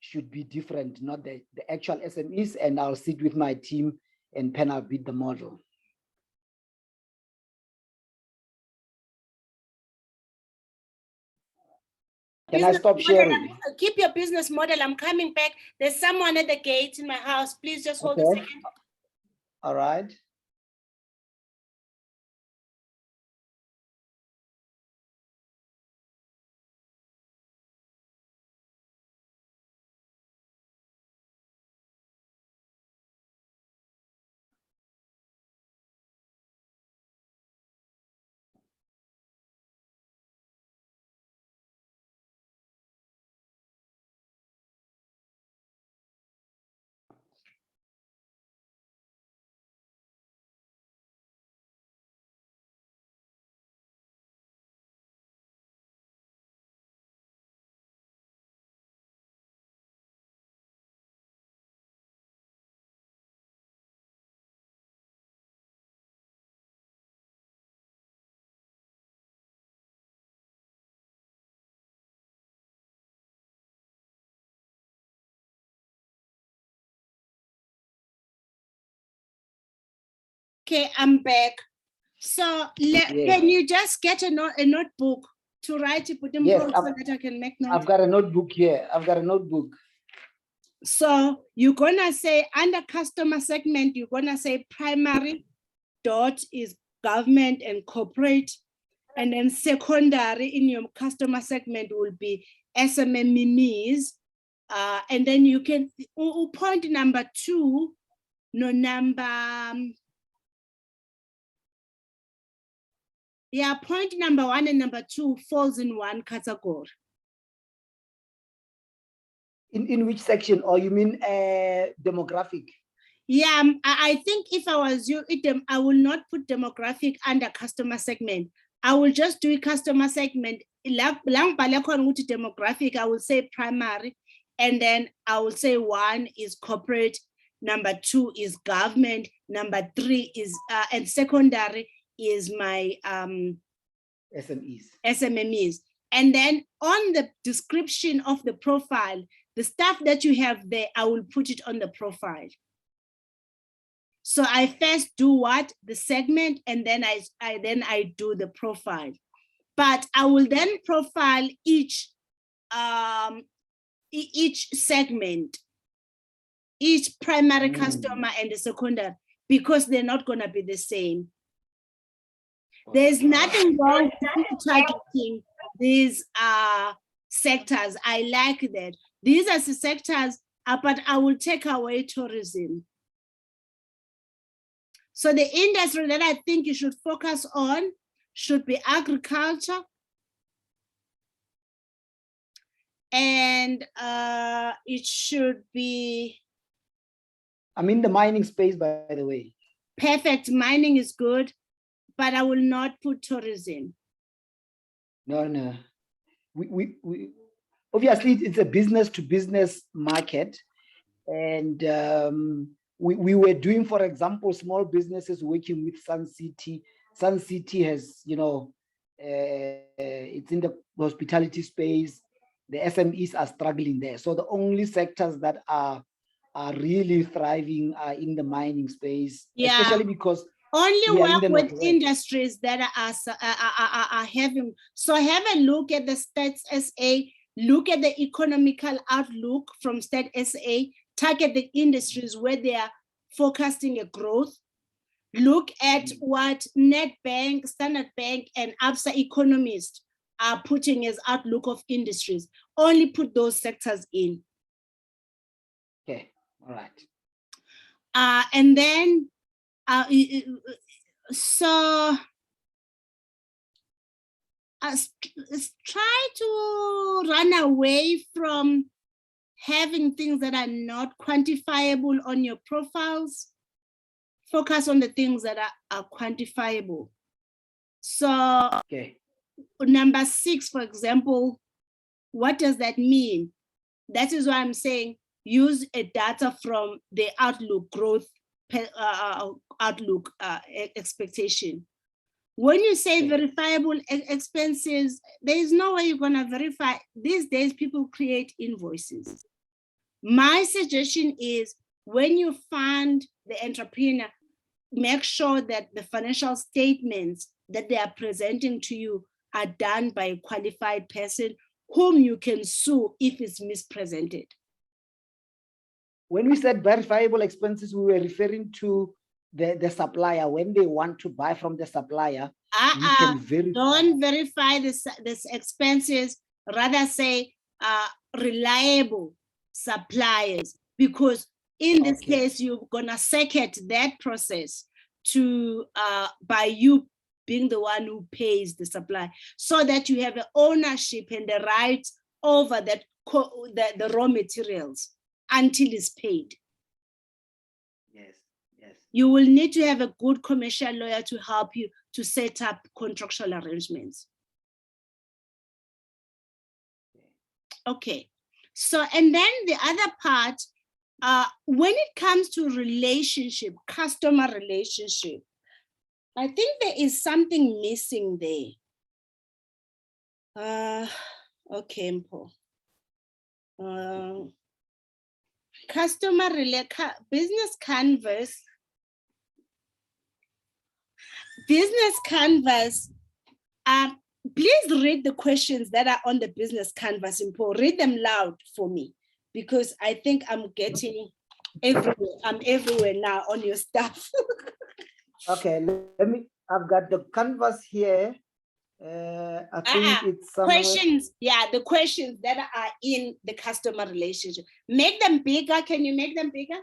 should be different, not the actual SMEs, and I'll sit with my team and panel beat the model. Can I stop sharing? Keep your business model. I'm coming back. There's someone at the gate in my house. Please just hold a second. All right. Okay, I'm back. So can you just get a notebook to write it, put in Yes, so that I can make notes? I've got a notebook here. I've got a notebook. So you're gonna say under customer segment, you're gonna say primary dot is government and corporate, and then secondary in your customer segment will be SMMEs, and then you can point number 2, no number. Yeah, point number 1 and number 2 falls in one category. In which section? Or you mean demographic? Yeah, I think if I was you, I will not put demographic under customer segment. I will just do a customer segment. Demographic, I will say primary, and then I will say 1 is corporate, number 2 is government, number 3 is and secondary is my SMMEs. And then on the description of the profile, the stuff that you have there, I will put it on the profile. So I first do what? The segment, and then I do the profile. But I will then profile each segment, each primary customer and the secondary, because they're not going to be the same. There's nothing wrong with targeting these sectors. I like that. These are the sectors, but I will take away tourism. So the industry that I think you should focus on should be agriculture. And it should be... I'm in the mining space, by the way. Perfect, mining is good, but I will not put tourism. No. We obviously it's a business to business market. And we were doing, for example, small businesses working with Sun City. Sun City has, it's in the hospitality space. The SMEs are struggling there. So the only sectors that are really thriving are in the mining space, especially because only work with industries that are having. So have a look at the Stats SA, look at the economical outlook from Stats SA, target the industries where they are forecasting a growth. Look at what Nedbank, Standard Bank, and ABSA economists are putting as outlook of industries. Only put those sectors in. Okay, all right. And then, so try to run away from having things that are not quantifiable on your profiles. Focus on the things that are quantifiable. So, okay. Number 6, for example, what does that mean? That is why I'm saying use a data from the outlook growth, outlook expectation. When you say verifiable expenses, there is no way you're going to verify. These days, people create invoices. My suggestion is when you fund the entrepreneur, make sure that the financial statements that they are presenting to you are done by a qualified person whom you can sue if it's mispresented. When we said verifiable expenses, we were referring to the supplier. When they want to buy from the supplier, we can verify. Don't verify this expenses, rather say reliable suppliers, because in this case, you're gonna circuit that process to by you being the one who pays the supply, so that you have an ownership and the rights over that the raw materials until it's paid. Yes. You will need to have a good commercial lawyer to help you to set up contractual arrangements. Okay. So, and then the other part, when it comes to relationship, customer relationship, I think there is something missing there. Okay, Mpo. Business canvas. Business canvas please read the questions that are on the business canvas in Paul. Read them loud for me, because I think I'm getting everywhere. I'm everywhere now on your stuff. Okay, let me, I've got the canvas here. I think it's somewhere. Questions, yeah, the questions that are in the customer relationship. Make them bigger. Can you make them bigger?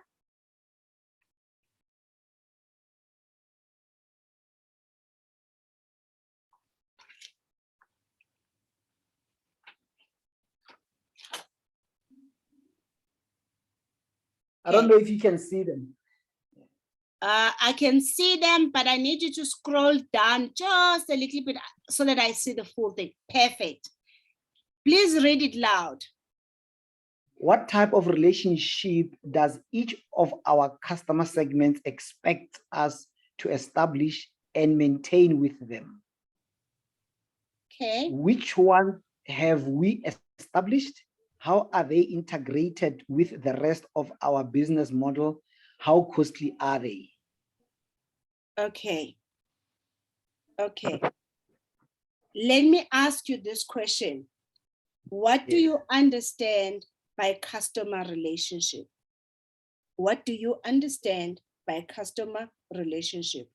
I don't know if you can see them. I can see them, but I need you to scroll down just a little bit so that I see the full thing. Perfect. Please read it loud. What type of relationship does each of our customer segments expect us to establish and maintain with them? Okay. Which one have we established? How are they integrated with the rest of our business model? How costly are they? Okay. Okay. Let me ask you this question. What do you understand by customer relationship? What do you understand by customer relationship?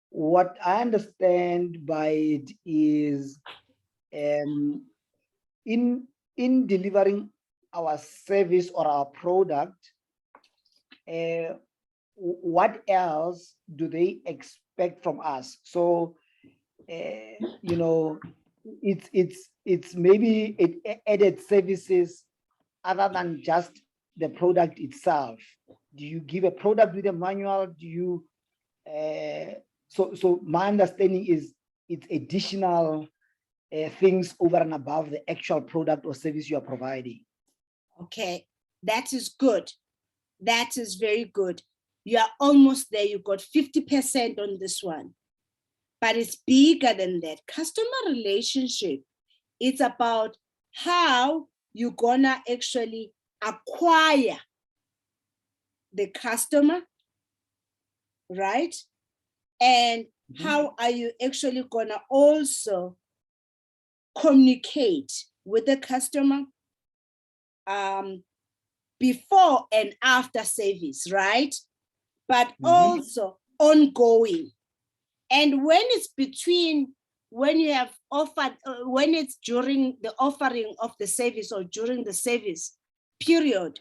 What I understand by it is in delivering our service or our product, what else do they expect from us? So, you know, it's maybe it added services other than just the product itself. Do you give a product with a manual? Do you so my understanding is it's additional things over and above the actual product or service you are providing. Okay, that is good. That is very good. You are almost there. You got 50% on this one, but it's bigger than that. Customer relationship, it's about how you're gonna actually acquire the customer, right? And how are you actually gonna also communicate with the customer before and after service, right? But also ongoing. And when it's between, when you have offered, when it's during the offering of the service or during the service period,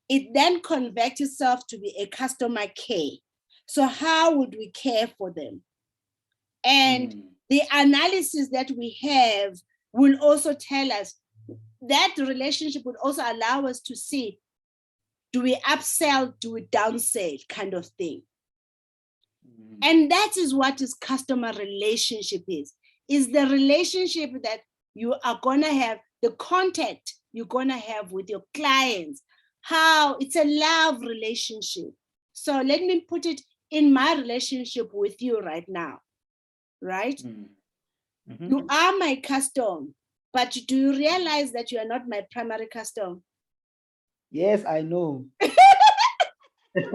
it then converts itself to be a customer care. So how would we care for them? And the analysis that we have will also tell us that relationship would also allow us to see, do we upsell, do we downsell kind of thing. And that is what is customer relationship is the relationship that you are gonna have, the contact you're gonna have with your clients, how it's a love relationship. So let me put it in my relationship with you right now, right? You are my customer, but do you realize that you are not my primary customer? Yes, I know. You're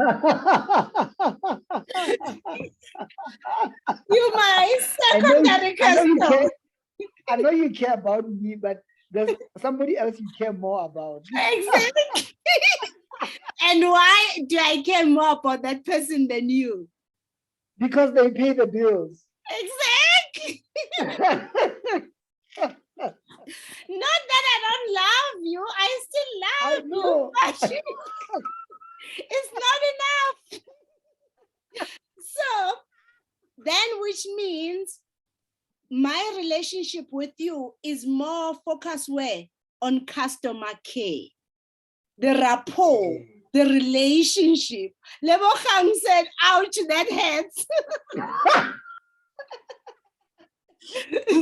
my secondary customer. I know you care about me, but there's somebody else you care more about. Exactly. And why do I care more about that person than you? Because they pay the bills. Exactly. Not that I don't love you. I still love you, but it's not enough. So then, which means my relationship with you is more focused where? On customer care, the rapport, the relationship. Lebogang said, ouch, that hurts.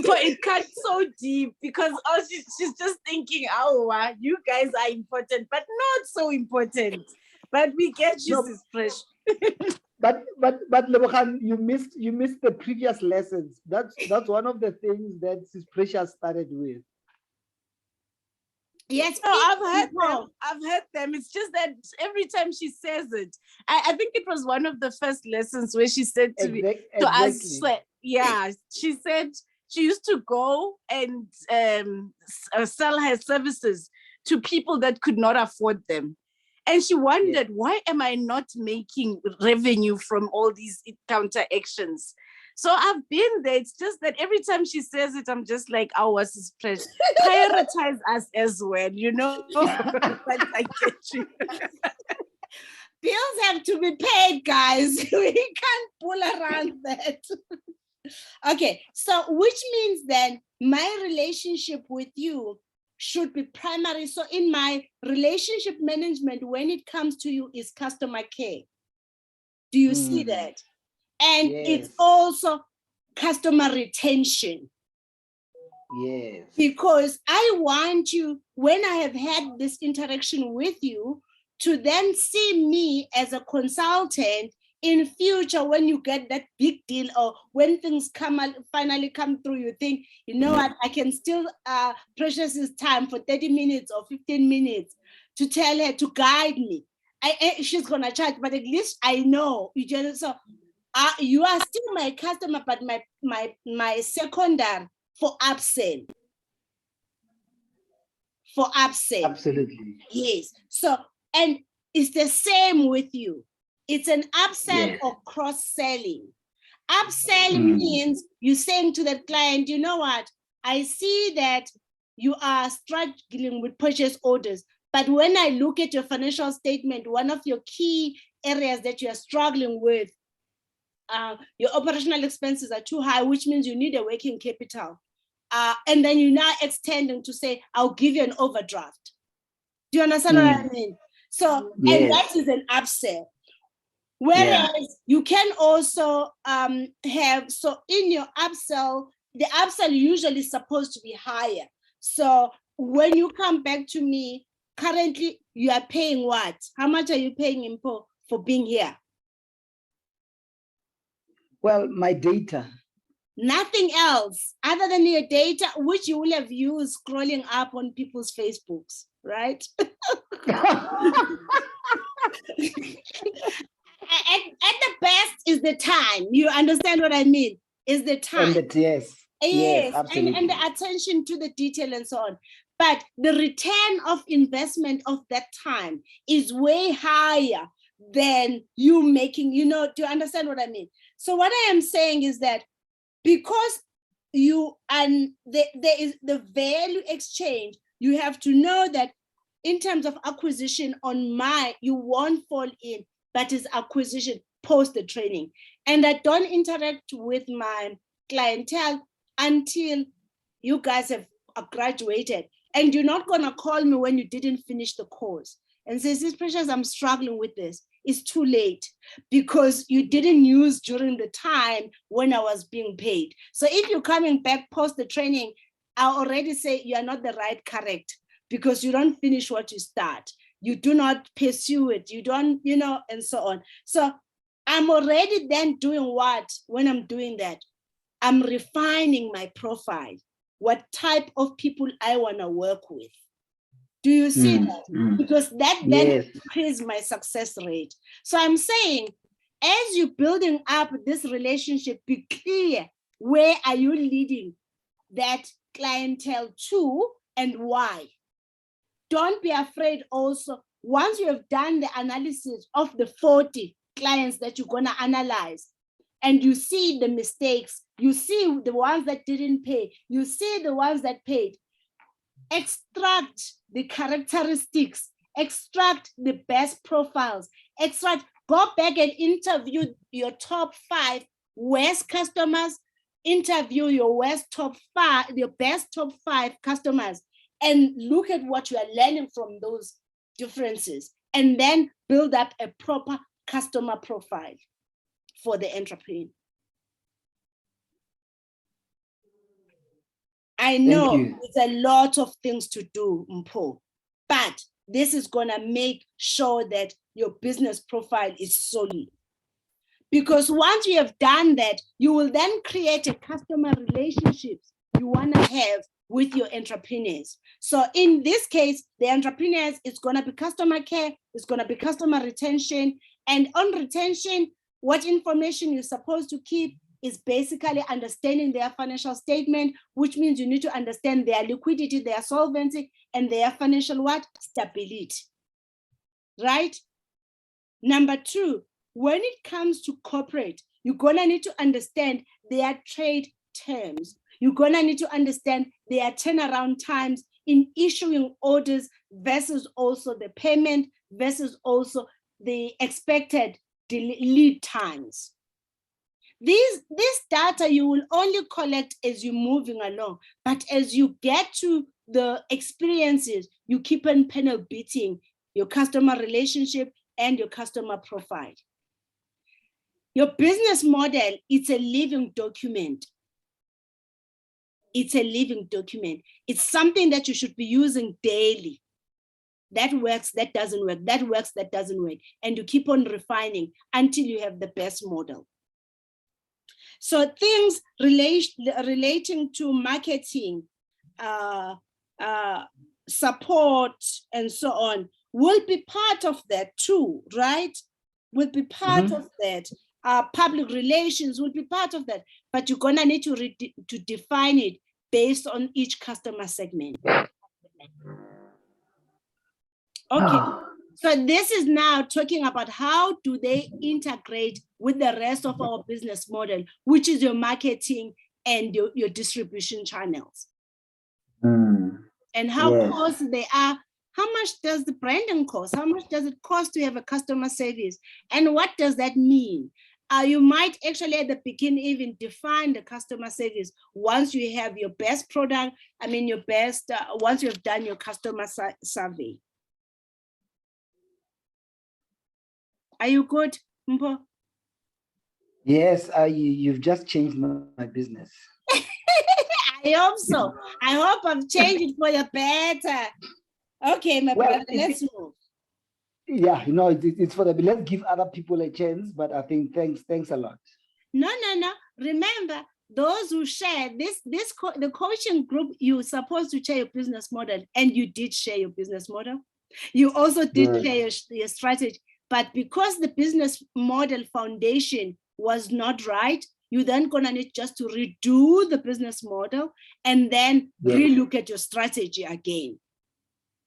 So it cuts so deep because she's just thinking, oh, wow, you guys are important, but not so important. But we get you, Sis Fresh. But Lebogang, you missed the previous lessons. That's one of the things that Sis Precious started with. Yes, no, I've heard them. It's just that every time she says it, I think it was one of the first lessons where she said to me, to us, yeah, she said she used to go and sell her services to people that could not afford them. And she wondered, why am I not making revenue from all these counteractions? So I've been there. It's just that every time she says it, I'm just like, our Sister, prioritize us as well, you know? But I get you. Bills have to be paid, guys. We can't pull around that. Okay, so which means then my relationship with you should be primary. So in my relationship management, when it comes to you, is customer care. Do you see that? And it's also customer retention. Yes. Because I want you, when I have had this interaction with you, to then see me as a consultant in future when you get that big deal or when things finally come through, you think, you know what, I can still precious this time for 30 minutes or 15 minutes to tell her to guide me. She's gonna charge, but at least I know. You are still my customer, but my secondary for upsell. For upsell. Absolutely. Yes. So, and it's the same with you. It's an upsell or cross-selling. Upselling means you're saying to the client, you know what, I see that you are struggling with purchase orders, but when I look at your financial statement, one of your key areas that you are struggling with, your operational expenses are too high, which means you need a working capital. And then you're now extending to say, I'll give you an overdraft. Do you understand what I mean? So, and that is an upsell. Whereas you can also have, so in your upsell, the upsell usually is supposed to be higher. So when you come back to me, currently you are paying what? How much are you paying Impo for being here? Well, my data. Nothing else other than your data, which you will have used scrolling up on people's Facebooks, right? At the best is the time. You understand what I mean? Is the time. And yes, absolutely. And the attention to the detail and so on. But the return of investment of that time is way higher than you making, you know, do you understand what I mean? So what I am saying is that because you and there is the value exchange, you have to know that in terms of acquisition on you won't fall in, but it's acquisition post the training. And I don't interact with my clientele until you guys have graduated. And you're not gonna call me when you didn't finish the course and say, Sis Precious, I'm struggling with this. It's too late because you didn't use during the time when I was being paid. So if you're coming back post the training, I already say you are not the right correct because you don't finish what you start. You do not pursue it. You don't, you know, and so on. So I'm already then doing what when I'm doing that? I'm refining my profile, what type of people I want to work with. Do you see that? Because that then increases my success rate. So I'm saying, as you're building up this relationship, be clear, where are you leading that clientele to and why? Don't be afraid also, once you have done the analysis of the 40 clients that you're going to analyze, and you see the mistakes, you see the ones that didn't pay, you see the ones that paid, extract the characteristics, extract the best profiles, go back and interview your top 5 worst customers, interview your best top 5 customers, and look at what you are learning from those differences, and then build up a proper customer profile for the entrepreneur. I know it's a lot of things to do, Mpo, but this is gonna make sure that your business profile is solid. Because once you have done that, you will then create a customer relationships you wanna have with your entrepreneurs. So in this case, the entrepreneurs, it's gonna be customer care, it's gonna be customer retention, and on retention, what information you're supposed to keep, is basically understanding their financial statement, which means you need to understand their liquidity, their solvency, and their financial what? Stability, right? Number two, when it comes to corporate, you're gonna need to understand their trade terms. You're gonna need to understand their turnaround times in issuing orders versus also the payment versus also the expected lead times. This data you will only collect as you're moving along, but as you get to the experiences, you keep on panel beating your customer relationship and your customer profile. Your business model, it's a living document. It's a living document. It's something that you should be using daily. That works, that doesn't work, that works, that doesn't work. And you keep on refining until you have the best model. So things relating to marketing, support, and so on will be part of that too, right? Will be part of that. Public relations will be part of that, but you're gonna need to define it based on each customer segment. Okay, so this is now talking about how do they integrate with the rest of our business model, which is your marketing and your distribution channels. And how costly they are. How much does the branding cost? How much does it cost to have a customer service? And what does that mean? You might actually at the beginning even define the customer service once you have your best product, your best, once you've done your customer survey. Are you good, Mpo? Yes, you've just changed my business. I hope so. I hope I've changed it for the better. Okay, my brother, let's move. Yeah, it's for the, let's give other people a chance, but I think thanks a lot. No. Remember, those who share the coaching group, you're supposed to share your business model, and you did share your business model. You also did share your strategy, but because the business model foundation was not right, you're then gonna need just to redo the business model and then relook at your strategy again.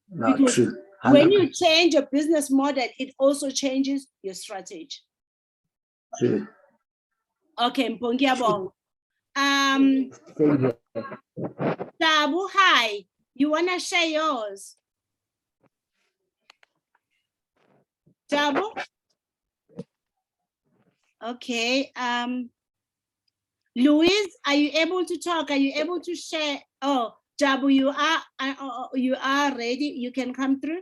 Because true. When you change your business model, it also changes your strategy. True. Okay, Mpongiabong. Tabu, hi. You wanna share yours? Tabu? Okay. Louise, are you able to talk? Are you able to share? Oh, Jabu, you are ready. You can come through.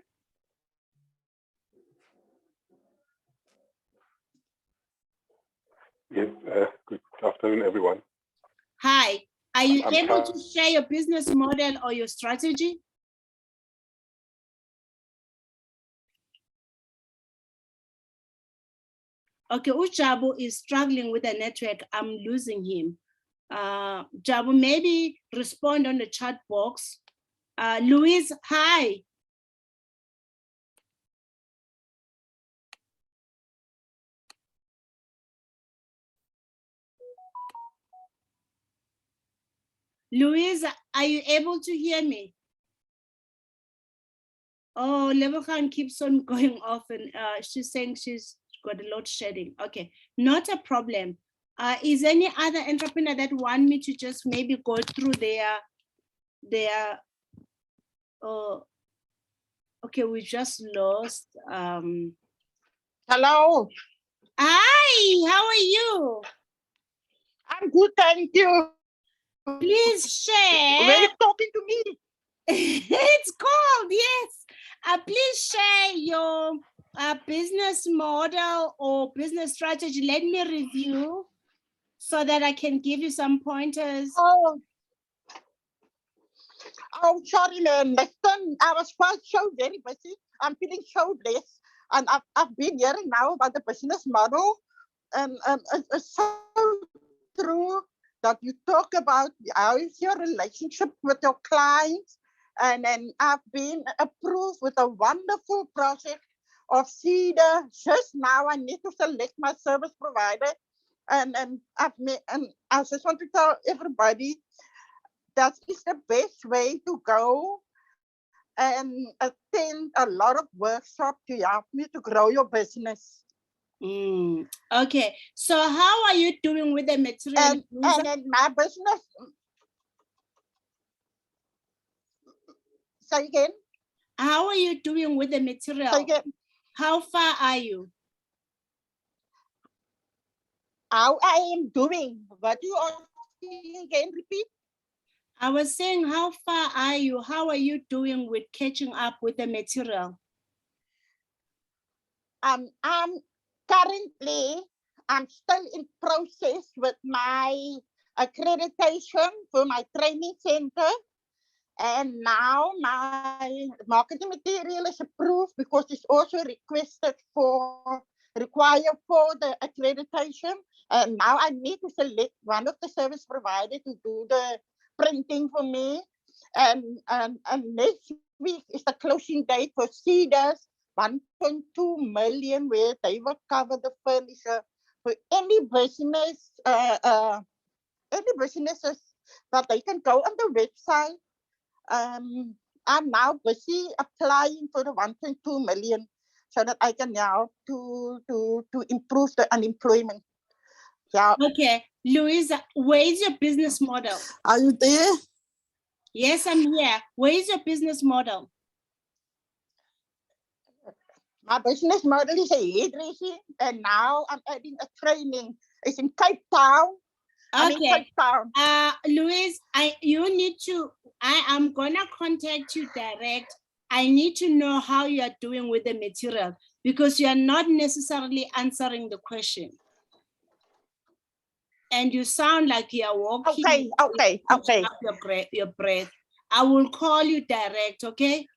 Yes, good afternoon, everyone. Hi, are you able to share your business model or your strategy? Okay, Ujabu is struggling with the network. I'm losing him. Jabu, maybe respond on the chat box. Louise, hi. Louise, are you able to hear me? Oh, Lebogang keeps on going off and she's saying she's got a load shedding. Okay, not a problem. Is any other entrepreneur that want me to just maybe go through their okay, we just lost. Hello. Hi, how are you? I'm good, thank you. Please share. Were you talking to me? It's called, yes. Please share your business model or business strategy. Let me review so that I can give you some pointers. Oh, sorry, man. Listen, I was quite so very busy. I'm feeling so blessed. And I've been hearing now about the business model. And it's so true that you talk about how is your relationship with your clients. And then I've been approved with a wonderful project of Cedar. Just now I need to select my service provider. And I just want to tell everybody that is the best way to go and attend a lot of workshops to help you to grow your business. Okay, so how are you doing with the material? And in my business, say again. How are you doing with the Say material? again. How far are you? How I am doing? What do you asking again? Repeat. I was saying, how far are you? How are you doing with catching up with the material? I'm currently, I'm still in process with my accreditation for my training center. And now my marketing material is approved because it's also required for the accreditation. And now I need to select one of the service providers to do the printing for me. And next week is the closing date for CEDAS, 1.2 million, where they will cover the furniture for any businesses that they can go on the website. I'm now busy applying for the 1.2 million so that I can help to improve the unemployment. Yeah. Okay, Louisa, where is your business model? Are you there? Yes, I'm here. Where is your business model? My business model is a hairdressing, and now I'm adding a training. It's in Cape Town. I'm in Okay. Cape Town. Louise, I am gonna contact you direct. I need to know how you are doing with the material because you are not necessarily answering the question. And you sound like you are walking. Okay. Up your breath. I will call you direct, okay?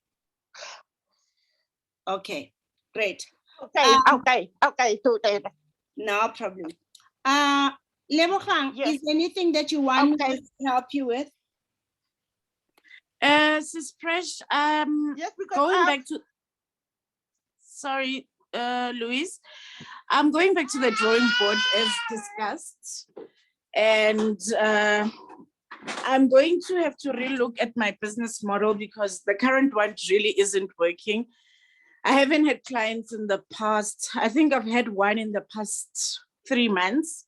Okay, great. Okay. Today. No problem. Lebogang, Yes. is there anything that you want me to help you with? Sis Presh, Yes, because going back to, sorry, Louise, I'm going back to the drawing board as discussed. And I'm going to have to relook at my business model because the current one really isn't working. I haven't had clients in the past. I think I've had one in the past 3 months,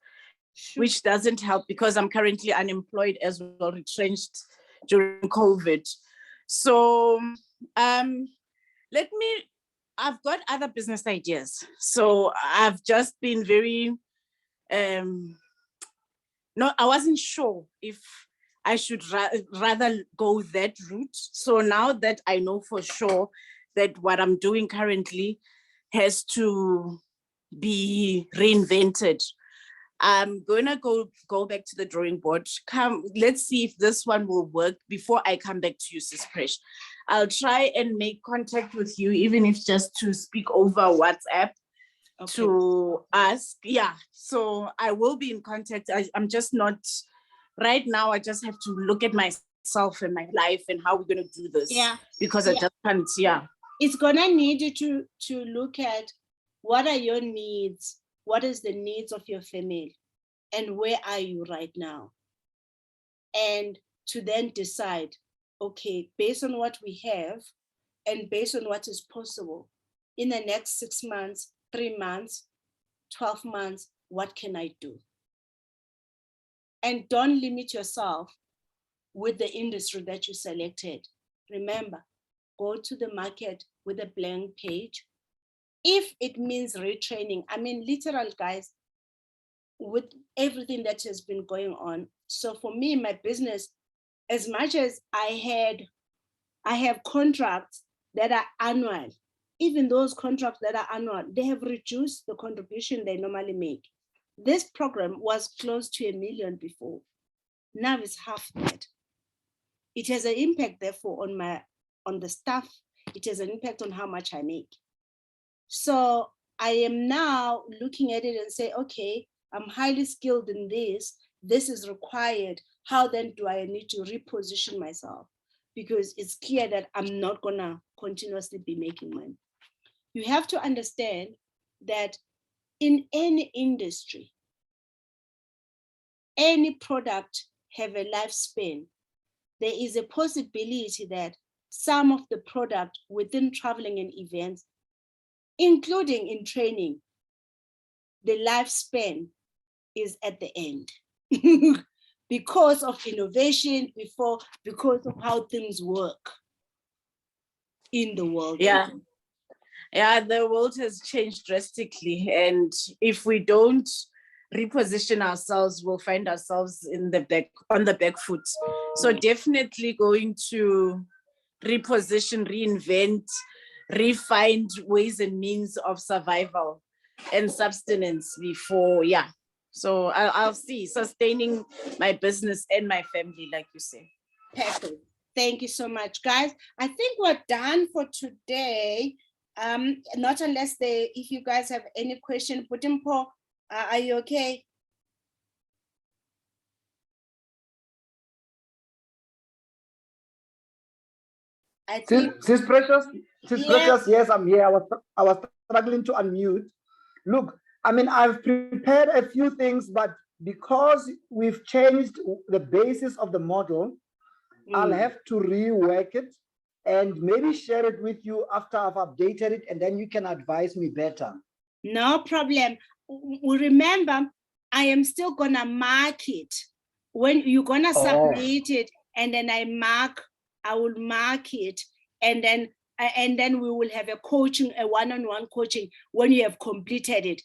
which doesn't help because I'm currently unemployed as well, retrenched during COVID. So I've got other business ideas. So I've just been very, I wasn't sure if I should rather go that route. So now that I know for sure that what I'm doing currently has to be reinvented, I'm gonna go back to the drawing board. Let's see if this one will work before I come back to you, Sis Presh. I'll try and make contact with you, even if just to speak over WhatsApp to ask. Yeah, so I will be in contact. I'm just not, right now, I just have to look at myself and my life and how we're gonna do this. Yeah. Because I just can't, It's gonna need you to look at what are your needs, what is the needs of your family, and where are you right now? And to then decide, okay, based on what we have and based on what is possible, in the next 6 months, 3 months, 12 months, what can I do? And don't limit yourself with the industry that you selected. Remember, go to the market with a blank page. If it means retraining, I mean, literal, guys, with everything that has been going on. So for me, my business, as much as I have contracts that are annual, even those contracts that are annual, they have reduced the contribution they normally make. This program was close to $1 million before. Now it's half that. It has an impact, therefore, on the staff. It has an impact on how much I make. So I am now looking at it and say, okay, I'm highly skilled in this. This is required. How then do I need to reposition myself? Because it's clear that I'm not gonna continuously be making money. You have to understand that in any industry, any product have a lifespan, there is a possibility that some of the product within traveling and events, including in training, the lifespan is at the end because of innovation, because of how things work in the world. Yeah. Yeah, the world has changed drastically. And if we don't reposition ourselves, we'll find ourselves on the back foot. So definitely going to reposition, reinvent, refine ways and means of survival and subsistence before, yeah. So I'll see sustaining my business and my family, like you say. Perfect. Thank you so much, guys. I think we're done for today. Not unless if you guys have any question. Putimpo, are you okay? I think Sis Precious, yes. yes, I'm here. I was struggling to unmute. Look, I mean, I've prepared a few things, but because we've changed the basis of the model, I'll have to rework it and maybe share it with you after I've updated it, and then you can advise me better. No problem. Remember, I am still gonna mark it when you're gonna submit it, and then I will mark it, and then we will have a one-on-one coaching when you have completed it.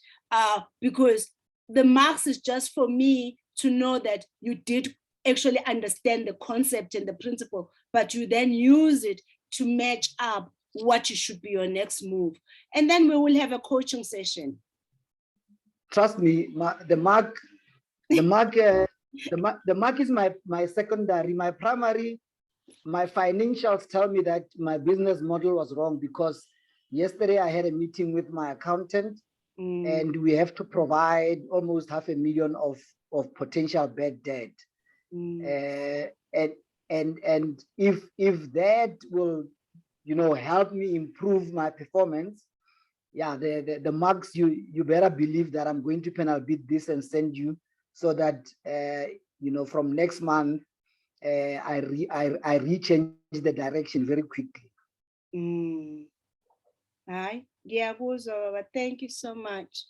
Because the marks is just for me to know that you did actually understand the concept and the principle, but you then use it to match up what should be your next move. And then we will have a coaching session. Trust me, the mark is my secondary. My primary, my financials tell me that my business model was wrong, because yesterday I had a meeting with my accountant, and we have to provide almost $500,000 of potential bad debt. And if that will, help me improve my performance, yeah, the marks, you better believe that I'm going to penal bid this and send you, so that from next month I rechange the direction very quickly. Hi, yeah, thank you so much.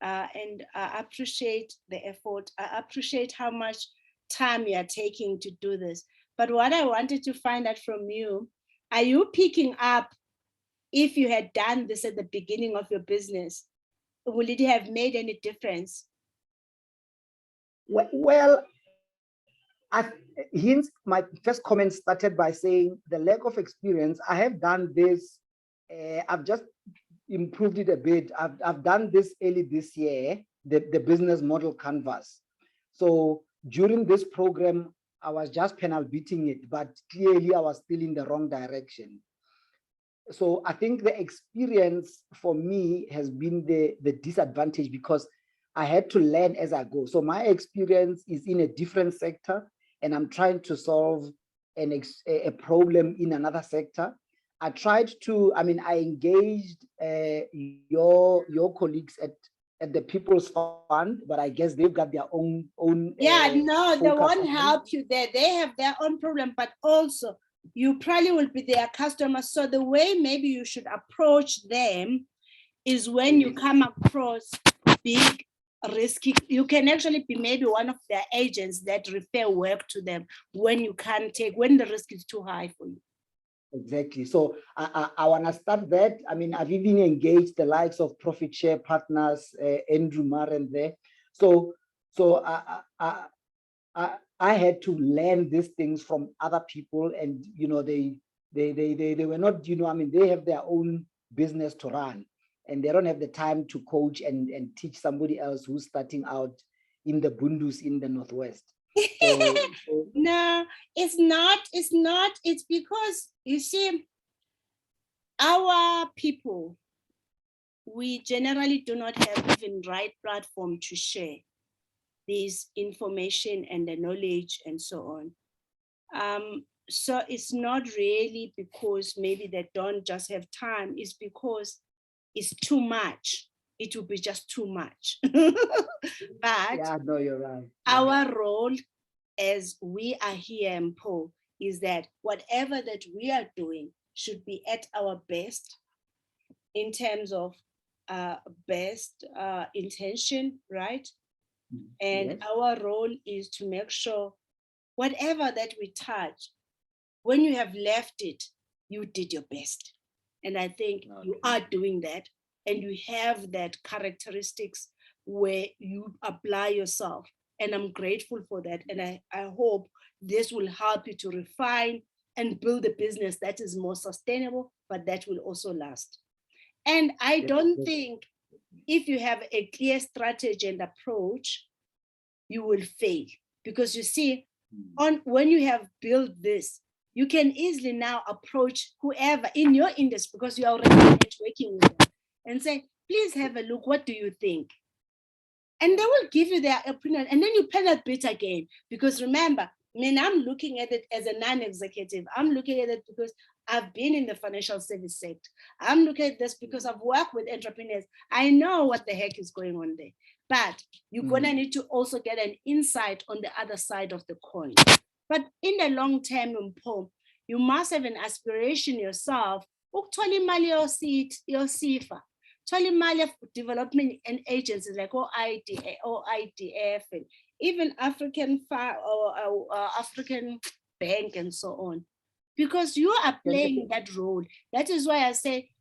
And I appreciate the effort. I appreciate how much time you are taking to do this. But what I wanted to find out from you, are you picking up, if you had done this at the beginning of your business, would it have made any difference? Well, my first comment started by saying the lack of experience. I have done this. I've just improved it a bit. I've done this early this year, the business model canvas. So during this program, I was just penal beating it, but clearly I was still in the wrong direction. So I think the experience for me has been the disadvantage, because I had to learn as I go. So my experience is in a different sector, and I'm trying to solve a problem in another sector. I engaged your colleagues at the People's Fund, but I guess they've got their own. Yeah, no, they won't help you there. They have their own problem, but also you probably will be their customer. So the way maybe you should approach them is when you come across big, risky, you can actually be maybe one of their agents that refer work to them when the risk is too high for you. Exactly. So I want to start that. I mean, I've even engaged the likes of Profit Share Partners, Andrew Maren there. So I had to learn these things from other people, and they were not, they have their own business to run, and they don't have the time to coach and teach somebody else who's starting out in the Bundus in the Northwest. No, it's not. It's because, you see, our people, we generally do not have even right platform to share this information and the knowledge and so on. So it's not really because maybe they don't just have time, it's because it's too much. it will be just too much. But Yeah, no, you're right. our role as we are here in Paul is that whatever that we are doing should be at our best in terms of best intention, right? And Yes. our role is to make sure whatever that we touch, when you have left it, you did your best. And I think you are doing that, and you have that characteristics where you apply yourself. And I'm grateful for that. And I hope this will help you to refine and build a business that is more sustainable, but that will also last. And I don't think if you have a clear strategy and approach, you will fail. Because you see, when you have built this, you can easily now approach whoever in your industry, because you are already networking with them, and say, please have a look, what do you think? And they will give you their opinion, and then you pen a bit again. Because remember, I mean, I'm looking at it as a non-executive. I'm looking at it because I've been in the financial service sector. I'm looking at this because I've worked with entrepreneurs. I know what the heck is going on there. But you're gonna need to also get an insight on the other side of the coin. But in the long term, you must have an aspiration yourself. Ukuthola imali yosifa. Thola imali of development and agencies like OIDF, and even African African Bank and so on. Because you are playing that role. That is why I say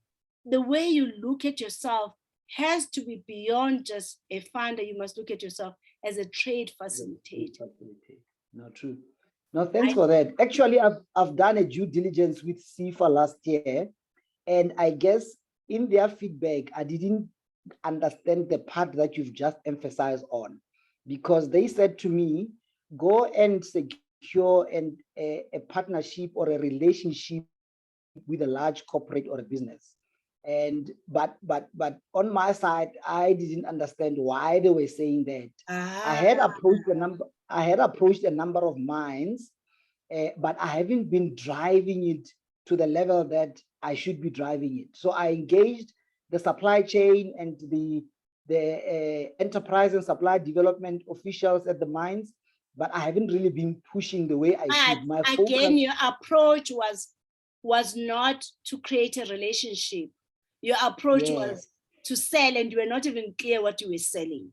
the way you look at yourself has to be beyond just a funder. You must look at yourself as a trade facilitator. No, true. No, thanks for that. Actually, I've done a due diligence with SIFA last year, and I guess in their feedback, I didn't understand the part that you've just emphasized on, because they said to me, go and secure a partnership or a relationship with a large corporate or a business. And but on my side, I didn't understand why they were saying that. I had approached a number of minds, but I haven't been driving it to the level that I should be driving it. So I engaged the supply chain and the enterprise and supply development officials at the mines, but I haven't really been pushing the way I should. My again, your approach was not to create a relationship. Your approach was to sell, and you were not even clear what you were selling.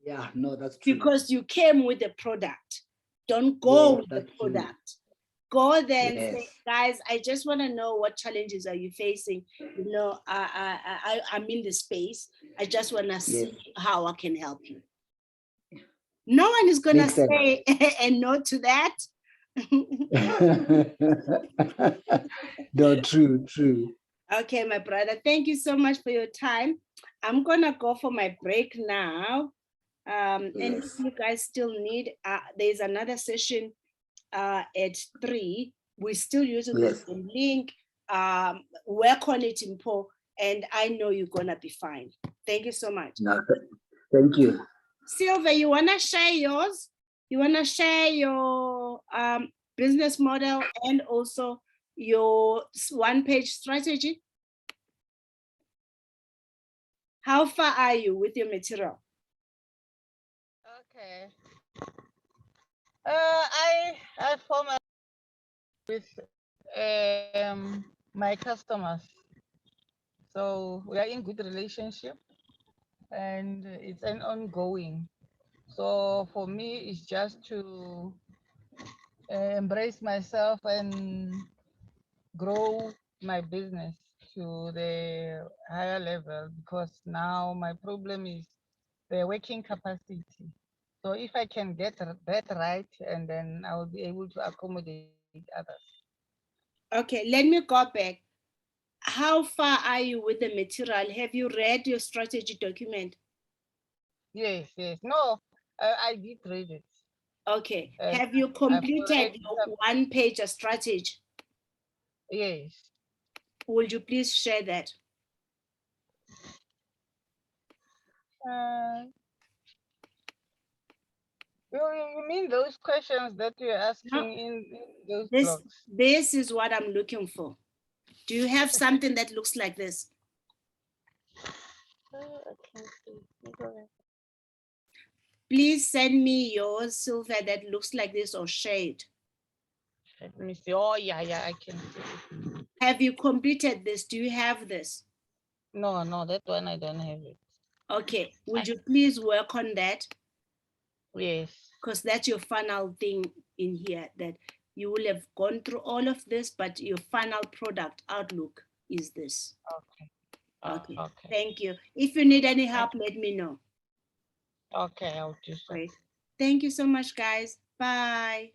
Yeah, no, that's true. Because you came with the product. Don't go with the product. True. Go there and say, guys, I just want to know what challenges are you facing. You know, I'm in the space. I just want to see how I can help you. No one is going to say a no to that. No, true. Okay, my brother, thank you so much for your time. I'm gonna go for my break now. And if you guys still need, there's another session at 3. We're still using the same link. Work on it in Paul, and I know you're gonna be fine. Thank you so much. No, thank you. Silva, you wanna share yours? You wanna share your business model and also your one-page strategy? How far are you with your material? Okay. I form with my customers, so we are in good relationship, and it's an ongoing. So for me, it's just to embrace myself and grow my business to the higher level, because now my problem is the working capacity. So if I can get that right, and then I will be able to accommodate others. Okay, let me go back. How far are you with the material? Have you read your strategy document? Yes. No, I did read it. Okay. Have you completed your one-page strategy? Yes. Would you please share that? You mean those questions that you're asking in those blogs? This is what I'm looking for. Do you have something that looks like this? I can't see. Mvulane. Please send me yours, Sylvia, that looks like this or shade. Let me see. Oh, yeah, I can see. Have you completed this? Do you have this? No, that one I don't have it. Okay, would you please work on that? Yes. Because that's your final thing in here, that you will have gone through all of this, but your final product outlook is this. Okay. Okay, Okay. thank you. If you need any help, let me know. Okay, I'll do so. Great. Thank you so much, guys. Bye.